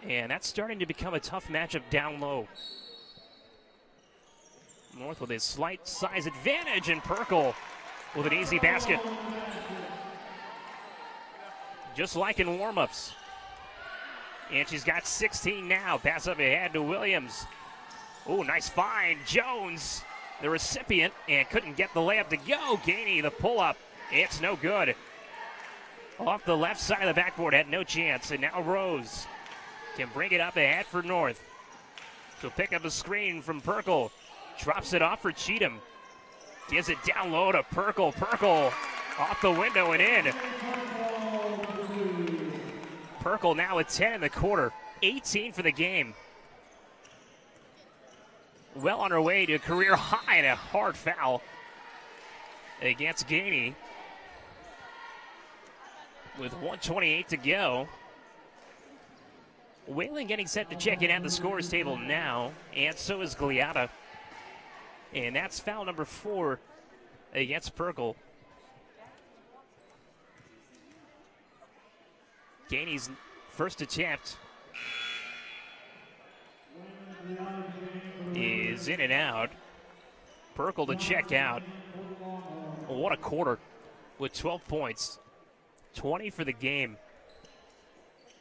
And that's starting to become a tough matchup down low. North with a slight size advantage, and Perkle with an easy basket. Just like in warm-ups. And she's got 16 now. Pass up ahead to Williams. Oh, nice find. Jones, the recipient, and couldn't get the layup to go. Gainey, the pull-up. It's no good. Off the left side of the backboard, had no chance. And now Rose can bring it up ahead for North. She'll pick up a screen from Perkle. Drops it off for Cheatham. Gives it down low to Perkle. Perkle off the window and in. Perkle now at 10 in the quarter. 18 for the game. Well on her way to a career high and a hard foul against Gainey. With 1:28 to go. Whalen getting set to check in at the scorer's table now, and so is Gliata. And that's foul number 4 against Perkle. Gainey's first attempt is in and out. Perkle to check out. What a quarter with 12 points. 20 for the game.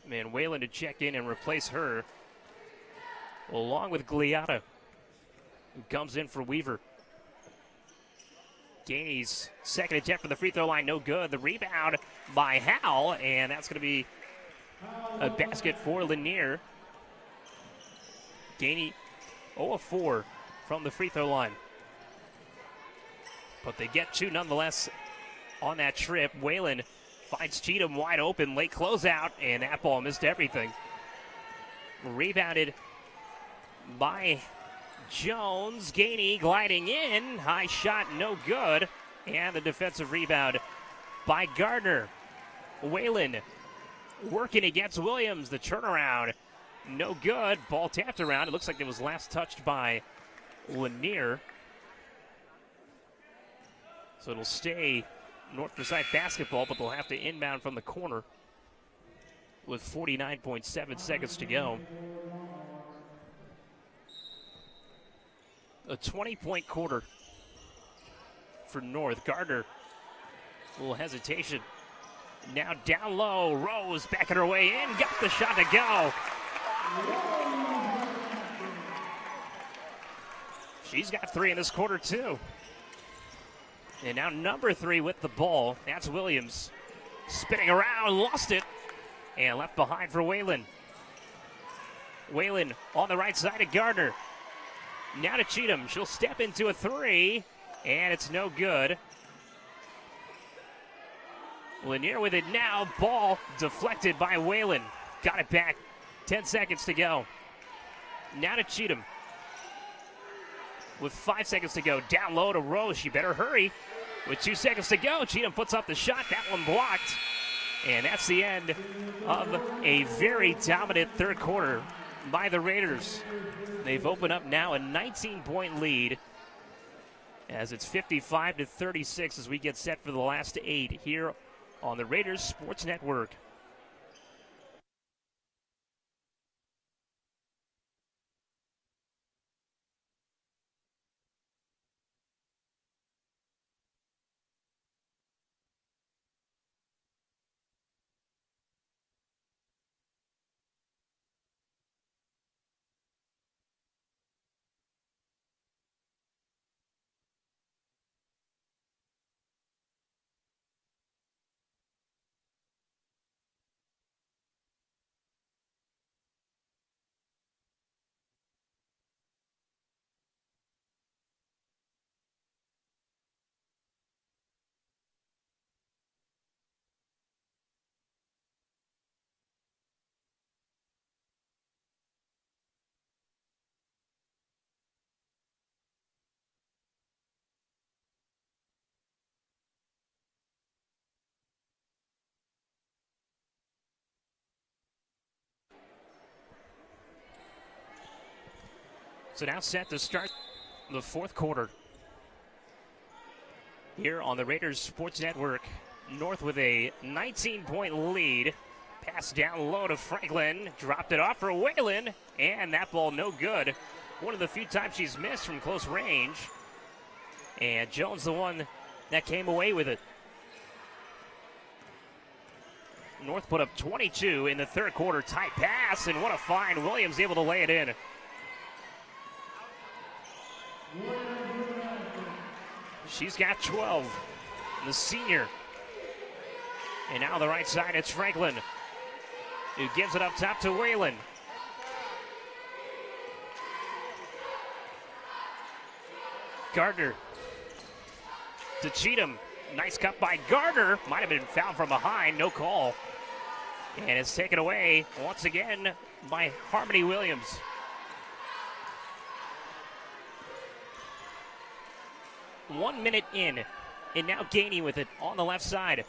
Man, Whalen to check in and replace her, along with Gliata, who comes in for Weaver. Gainey's second attempt for the free throw line, no good. The rebound by Howell, and that's going to be a basket for Lanier. Gainey 0 of 4 from the free throw line. But they get 2 nonetheless on that trip. Whalen finds Cheatham wide open, late closeout, and that ball missed everything. Rebounded by Jones. Gainey gliding in. High shot, no good. And the defensive rebound by Gardner. Whalen working against Williams. The turnaround, no good. Ball tapped around. It looks like it was last touched by Lanier. So it'll stay North Forsyth basketball, but they'll have to inbound from the corner with 49.7 seconds to go. A 20-point quarter for North. Gardner, a little hesitation. Now down low, Rose backing her way in, got the shot to go. She's got 3 in this quarter too. And now number 3 with the ball. That's Williams. Spinning around, lost it, and left behind for Whalen. Whalen on the right side of Gardner. Now to Cheatham. She'll step into a 3, and it's no good. Lanier with it now. Ball deflected by Whalen. Got it back. 10 seconds to go. Now to Cheatham. With 5 seconds to go. Down low to Rose. She better hurry. With 2 seconds to go, Cheatham puts up the shot. That one blocked. And that's the end of a very dominant third quarter by the Raiders. They've opened up now a 19-point lead as it's 55-36 as we get set for the last 8 here on the Raiders Sports Network. So now set to start the fourth quarter here on the Raiders Sports Network. North with a 19-point lead Pass down low to Franklin. Dropped it off for Whalen. And that ball no good. One of the few times she's missed from close range. And Jones the one that came away with it. North put up 22 in the third quarter. Tight pass, and what a find. Williams able to lay it in. She's got 12, the senior. And now the right side, it's Franklin, who gives it up top to Whalen. Gardner to Cheatham. Nice cut by Gardner. Might have been fouled from behind, no call. And it's taken away once again by Harmony Williams. One minute in, and now Gainey with it on the left side.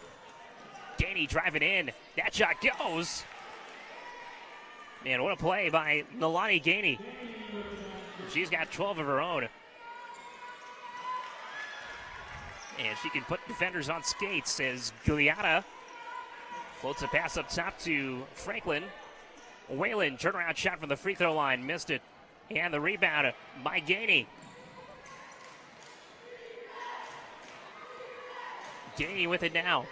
Gainey driving in. That shot goes. Man, what a play by Nalani Gainey. She's got 12 of her own. And she can put defenders on skates as Giuliana floats a pass up top to Franklin. Whalen, turnaround shot from the free throw line, missed it. And the rebound by Gainey. Gainey with it now.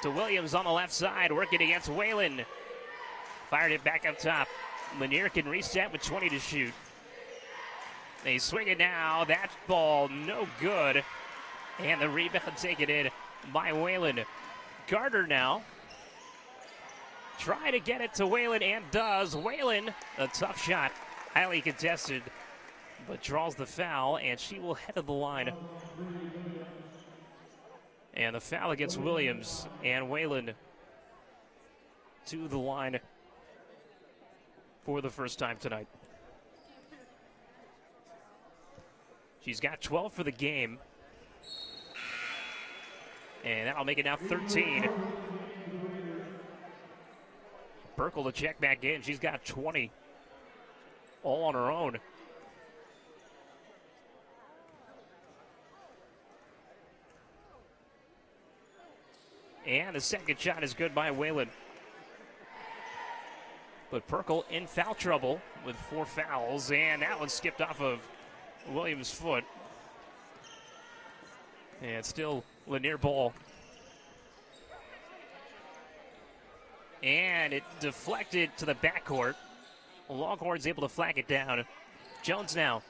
To Williams on the left side, working against Whalen. Fired it back up top. Lanier can reset with 20 to shoot. They swing it now. That ball no good. And the rebound taken in by Whalen. Gardner now. Try to get it to Whalen and does. Whalen, a tough shot. Highly contested, but draws the foul, and she will head to the line. And the foul against Williams, and Whalen to the line for the first time tonight. She's got 12 for the game. And that'll make it now 13. Burkle to check back in. She's got 20 all on her own. And the second shot is good by Whalen. But Burkle in foul trouble with 4 fouls, and that one skipped off of Williams' foot. And still Lanier ball. And it deflected to the backcourt. Longhorn's able to flag it down. Jones now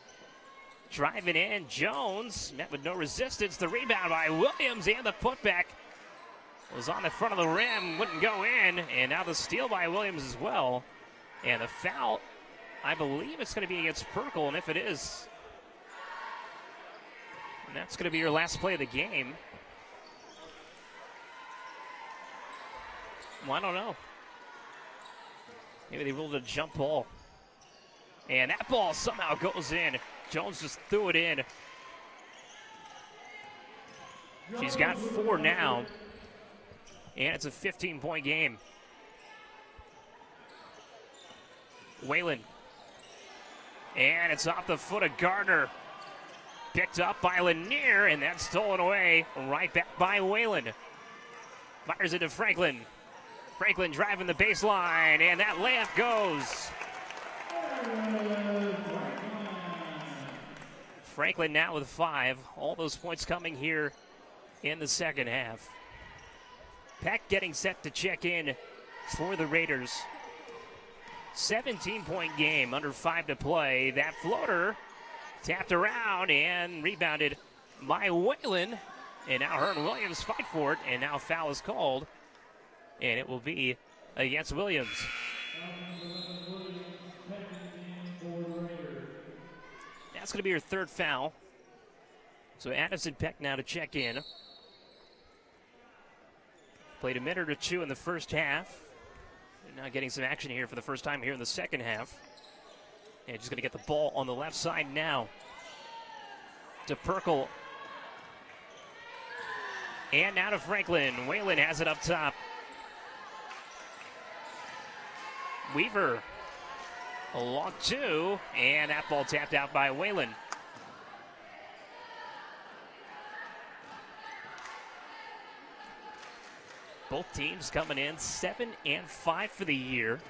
driving in. Jones met with no resistance. The rebound by Williams, and the putback was on the front of the rim, wouldn't go in. And now the steal by Williams as well. And the foul, I believe it's going to be against Burkle, and if it is, and that's going to be your last play of the game. Well, I don't know. Maybe they ruled a jump ball. And that ball somehow goes in. Jones just threw it in. She's got 4 now. And it's a 15-point game. Whalen. And it's off the foot of Gardner. Picked up by Lanier, and that's stolen away. Right back by Whalen. Fires it to Franklin. Franklin driving the baseline, and that layup goes. Franklin now with 5. All those points coming here in the second half. Peck getting set to check in for the Raiders. 17-point game, under 5 to play. That floater tapped around and rebounded by Whalen. And now her and Williams fight for it, and now foul is called. And it will be against Williams. That's going to be her 3rd foul. So Addison Peck now to check in. Played a minute or 2 in the first half. And now getting some action here for the first time here in the second half. And just going to get the ball on the left side now. To Burkle. And now to Franklin. Whalen has it up top. Weaver. A long 2. And that ball tapped out by Whalen. Both teams coming in 7-5 for the year.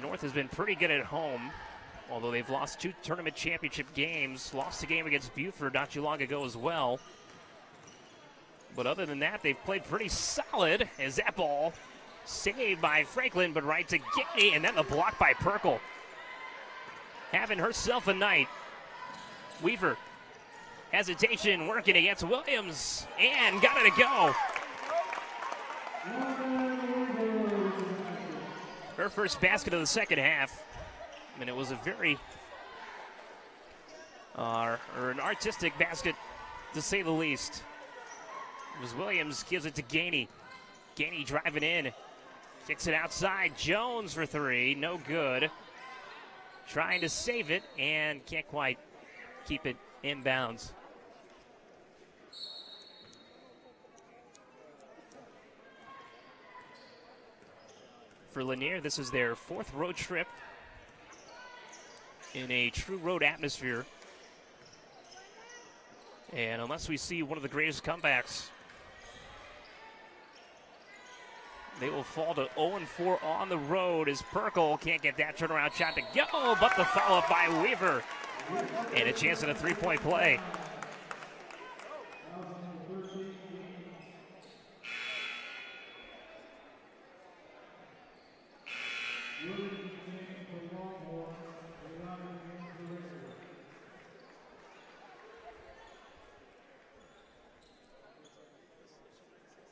North has been pretty good at home, although they've lost 2 tournament championship games. Lost a game against Buford not too long ago as well. But other than that, they've played pretty solid as that ball saved by Franklin, but right to Gay, and then the block by Perkle. Having herself a night. Weaver, hesitation, working against Williams, and got it to go. Her first basket of the second half, and it was a very, or an artistic basket, to say the least. It was Williams, gives it to Gainey. Gainey driving in, kicks it outside. Jones for 3, no good. Trying to save it, and can't quite keep it inbounds. For Lanier, this is their 4th road trip in a true road atmosphere. And unless we see one of the greatest comebacks, they will fall to 0-4 on the road as Perkle can't get that turnaround shot to go, but the follow-up by Weaver. And a chance at a 3-point play.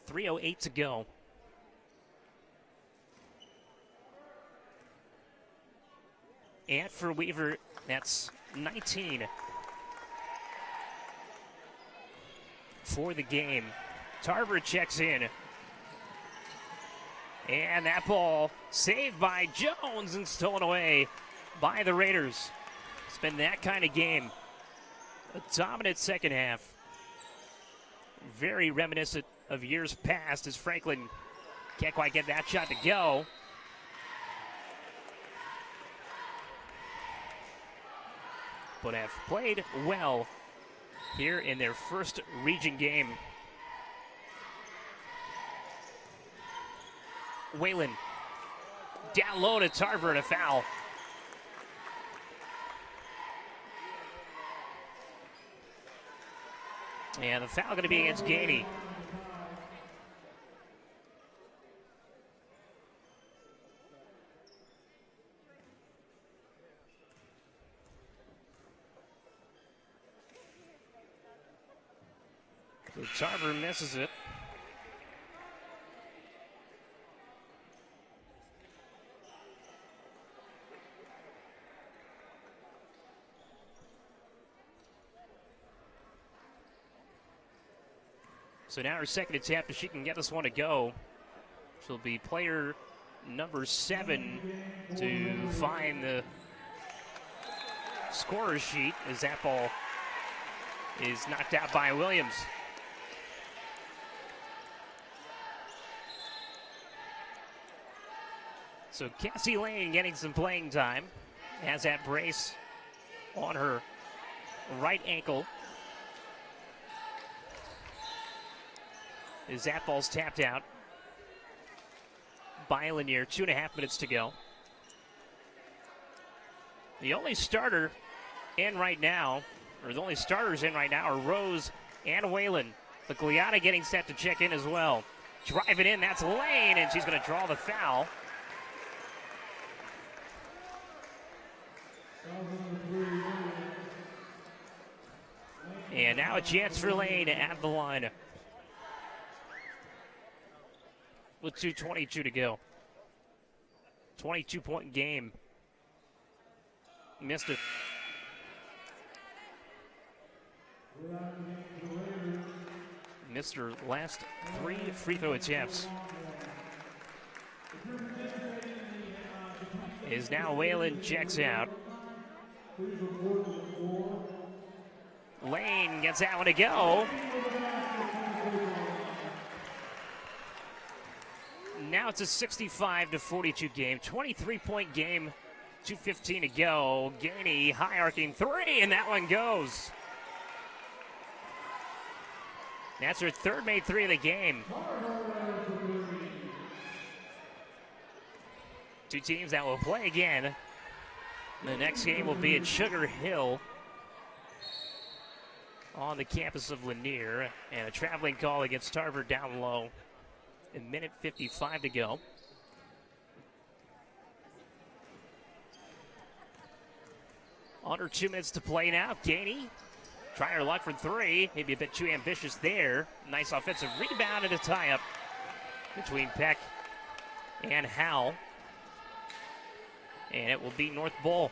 .308 to go. And for Weaver, that's 19 for the game. Tarver checks in. And that ball saved by Jones and stolen away by the Raiders. It's been that kind of game. A dominant second half. Very reminiscent of years past as Franklin can't quite get that shot to go. But have played well here in their first region game. Whalen down low to Tarver and a foul. And the foul going to be against Gainey. So Tarver misses it. So now her second attempt, if she can get this one to go, she'll be player number 7 to find the scorer's sheet as that ball is knocked out by Williams. So Cassie Lane getting some playing time, has that brace on her right ankle. As that ball's tapped out by Lanier, 2.5 minutes to go. The only starter in right now, or the only starters in right now are Rose and Whalen. But Gliata getting set to check in as well. Driving in, that's Lane, and she's going to draw the foul. And now a chance for Lane at the line with 2:22 to go. 22-point game. Missed it. Missed her last 3 free throw attempts. Is now Whalen checks out. Lane gets that one to go. Now it's a 65-42 game, 23-point game, 2:15 to go. Gainey, high arcing 3, and that one goes. That's her third made three of the game. Two teams that will play again. The next game will be at Sugar Hill on the campus of Lanier. And a traveling call against Tarver down low. A minute 55 to go. Under 2 minutes to play now. Gainey trying her luck for three. Maybe a bit too ambitious there. Nice offensive rebound and a tie-up between Peck and Howell. And it will be North Bowl.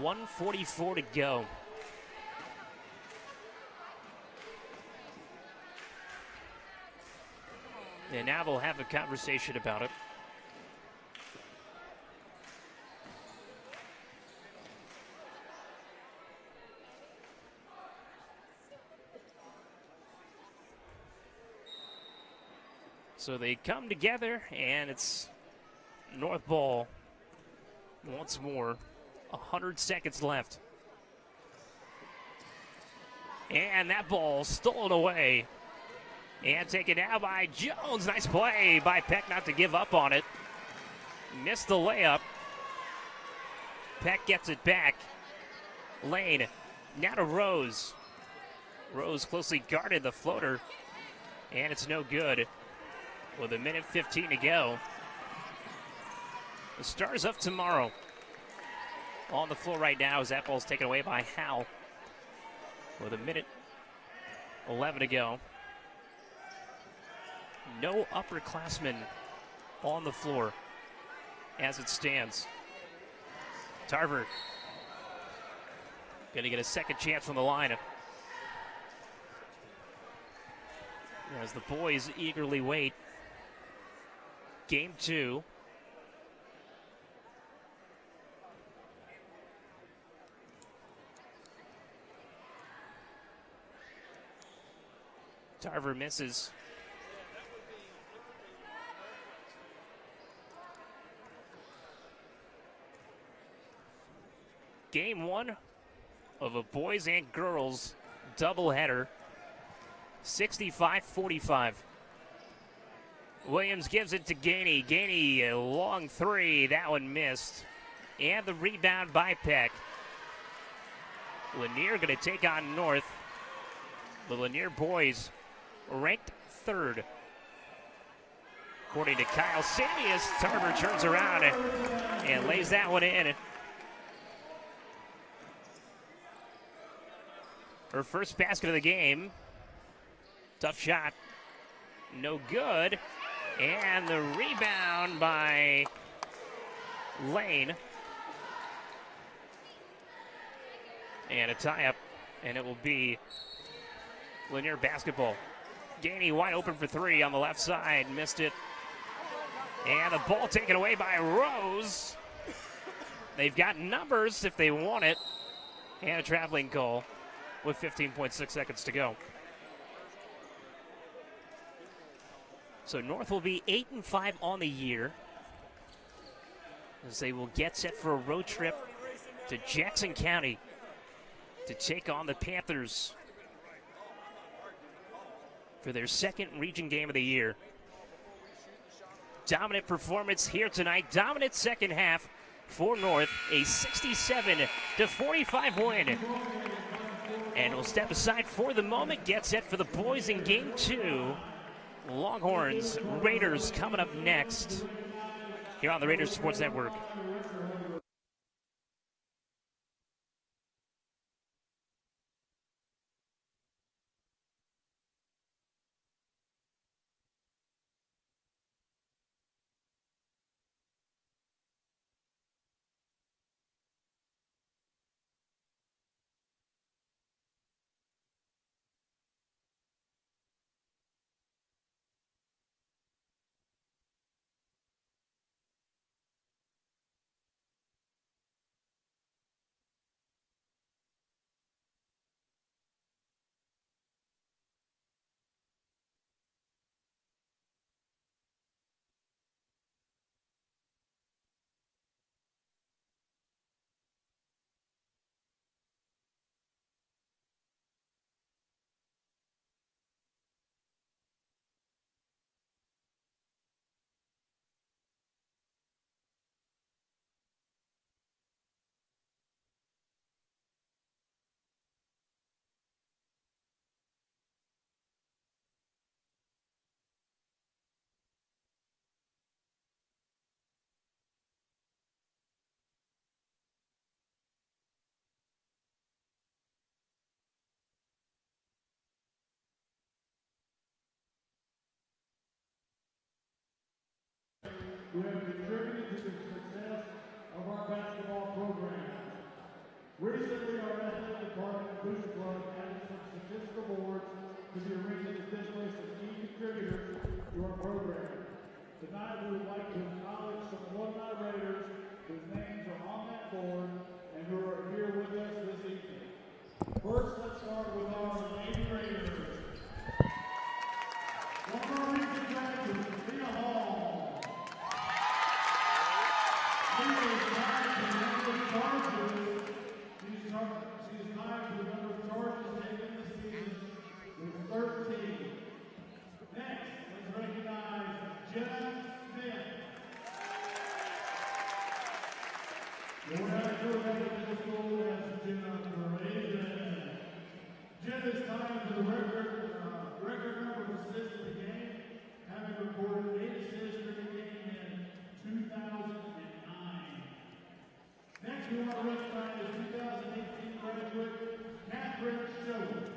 .144 to go. And now they'll have a conversation about it. So they come together, and it's North Ball once more. 100 seconds left. And that ball stolen away. And taken out by Jones. Nice play by Peck not to give up on it. Missed the layup. Peck gets it back. Lane now to Rose. Rose closely guarded the floater. And it's no good. With a minute 15 to go. The Stars up tomorrow. On the floor right now as that ball's taken away by Howell. With a minute 11 to go. No upperclassmen on the floor as it stands. Tarver gonna get a second chance from the lineup. As the boys eagerly wait. Game 2. Tarver misses. Game 1 of a boys and girls doubleheader. 65-45. Williams gives it to Gainey. Gainey, a long three. That one missed. And the rebound by Peck. Lanier going to take on North. The Lanier boys ranked third. According to Kyle Samius, Tarver turns around and lays that one in. Her first basket of the game. Tough shot. No good. And the rebound by Lane. And a tie-up. And it will be Lanier basketball. Gainey wide open for three on the left side. Missed it. And the ball taken away by Rose. They've got numbers if they want it. And a traveling call with 15.6 seconds to go. So North will be 8-5 on the year as they will get set for a road trip to Jackson County to take on the Panthers for their second region game of the year. Dominant performance here tonight. Dominant second half for North. A 67-45 win. And we'll step aside for the moment. Get set for the boys in game 2. Longhorns, Raiders coming up next here on the Raiders Sports Network. who have contributed to the success of our basketball program. Recently, our athletic department and booster club added some statistical boards to the arena that displays some key contributors to our program. Tonight, we would like to acknowledge some alumni Raiders whose names are on that board and who are here with us this evening. First, let's start with our Navy Raiders. One more recent graduate, Leah Hall. Leah is tied to the number of charges. She is tied to the number of charges taken this season with 13. Next, let's recognize Jenna Smith. We're not sure about the middle school as Jenna Smith. Jenna is tied to the record number of assists in the game, having recorded 8 assists for the game in 2009. Next, we want to recognize the 2018 graduate, Catherine Shelby.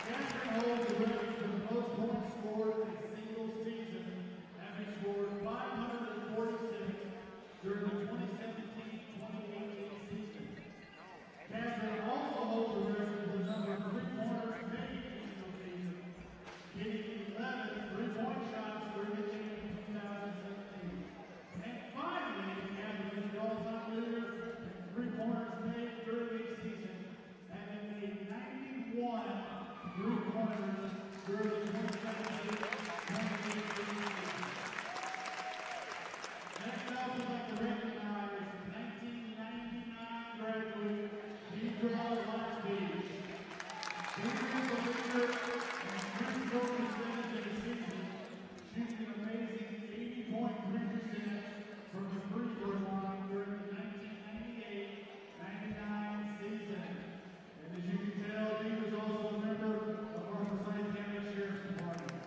Catherine holds the record for the most points scored in a single season, having scored 546 during the 2017-2018 season. Catherine also holds the record for the number of three-pointers made in a single season, hitting 11 three-point shots during the game in 2017. And finally, Catherine is the all-time leader in three-pointers made during the season, having made 91 three-pointers during the 2017-2018 season. Next up, we'd like to recognize 1999 graduate, Deidre Lightspeed. Deidre is a leader in free throw percentage in the season, shooting an amazing 80.3% from the free throw line during the 1998-99 season. And as you can tell, Deidre is also a member of our Forsyth County Sheriff's Department.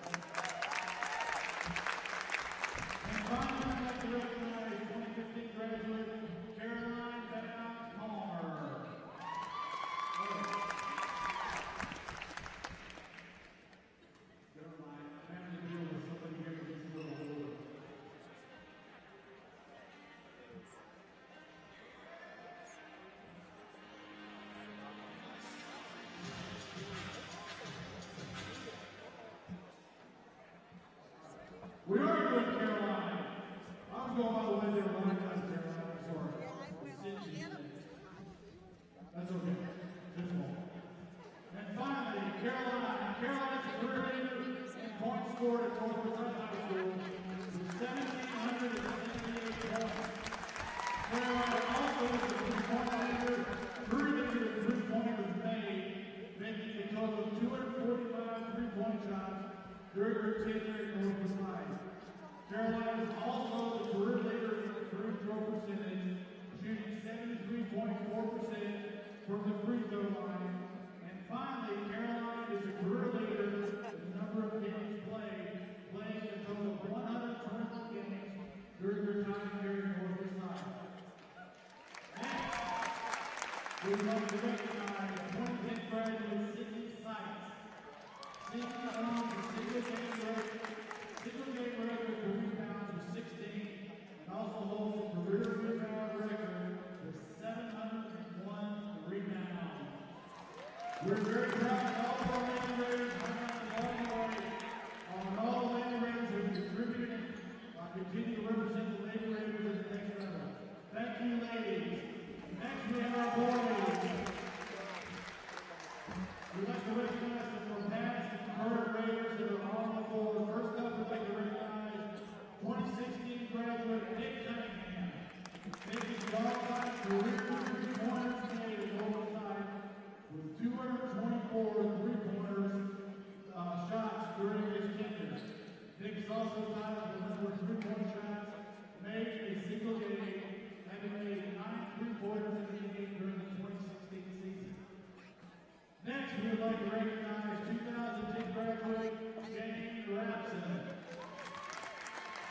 And finally, I'd like to recognize 2015 graduate, Caroline Beckhouse Palmer. Never mind, I'm having to deal with somebody here who gets a little older. We are good, Caroline. I was going all the way there, but I got Caroline. I'm sorry. That's okay. Just one. And finally, Caroline. Caroline's a career leader in points scored at North Forsyth High School with 1,778 points. Caroline also is a three-point leader, career leader in three-pointers made, making a total of 245 three-point shots during her tenure at North Forsyth. Caroline is also the career leader in the free throw percentage, shooting 73.4% from the free throw line. And finally, Caroline is a career leader in the number of games played, playing a total of 121 games during her time here in North Forsyth. Next, we'd like to recognize 2010 graduate Sydney Sykes. Sydney owns a single-game record for rebounds of 16, and also holds a career rebound record with 701 rebounds. We're very proud of all of our Lanier Raiders coming out along the way, and all the Lanier Raiders who have contributed continue to represent the Lanier Raiders at the next level. Thank you, ladies. Next, we have our boys. We'd like to recognize some past and current Raiders that are on the floor. First up, we'd like to recognize 2016 graduate Nick Cunningham. Nick is the all-time career three-pointers made at North Forsyth with 224 three-pointers shots during his tenure. Nick is also tied with the number of three-point shots made in a single game, having made 9 three-pointers in the game during the 2016 season. Next, we would like to recognize 2010 graduate Jane Rapson.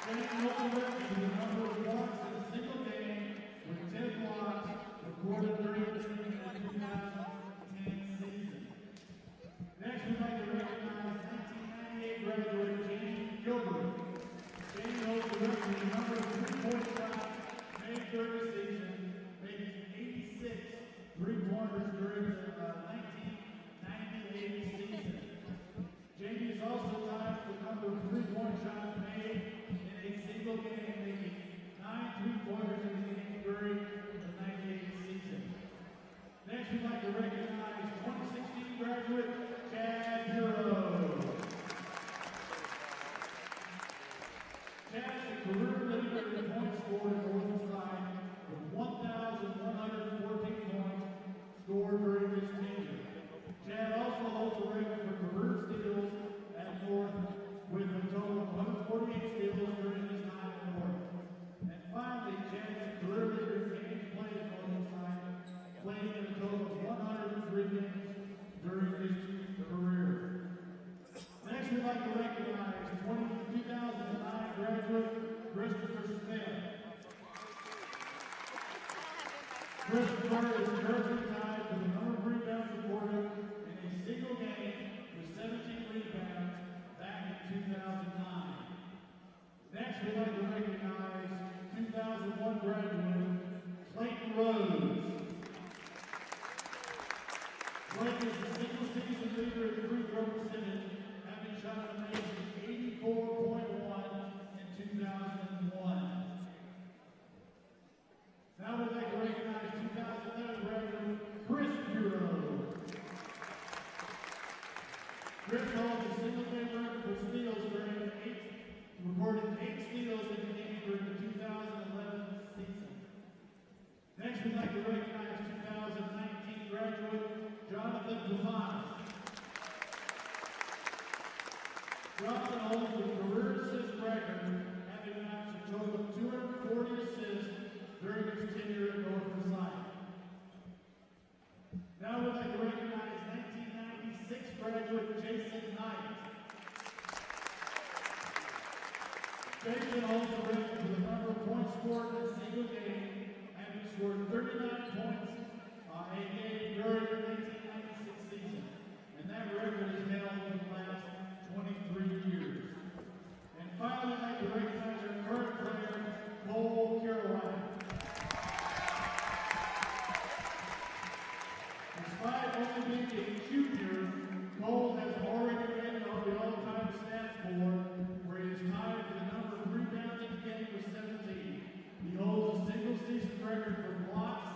Jane holds the record for the number of blocks in a single game with 10 blocks recorded during the 2010 season. Next, we'd like to recognize 1998 graduate Jamie Gilbert. Carter is currently tied for the number of rebounds recorded in a single game with 17 rebounds back in 2009. Next, we'd like to recognize 2001 graduate Clayton Rhodes. Clayton is the single-season leader in free throw percentage, having shot an amazing 84.1 in 2001. Now we'd like to recognize 2011 graduate Chris Bureau. Chris holds a single-game record for steals recording 8 steals in the game during the 2011 season. Next, we'd like to recognize 2019 graduate Jonathan Dumas. Jonathan holds the career assist record, having notched a total of 240 assists during his tenure at North Forsyth. Now we'd like to recognize 1996 graduate Jason Knight. Jason holds the record for the number of points scored in a single game, having scored 39 points a game during the 1996 season. And that record is held for the last 23 years. And finally, I'd like to recognize our current player, Cole Carolina. Despite only being a junior, Cole has already made it on the all-time stats board, where he is tied for the number of rebounds in the game with 17. He holds a single-season record for blocks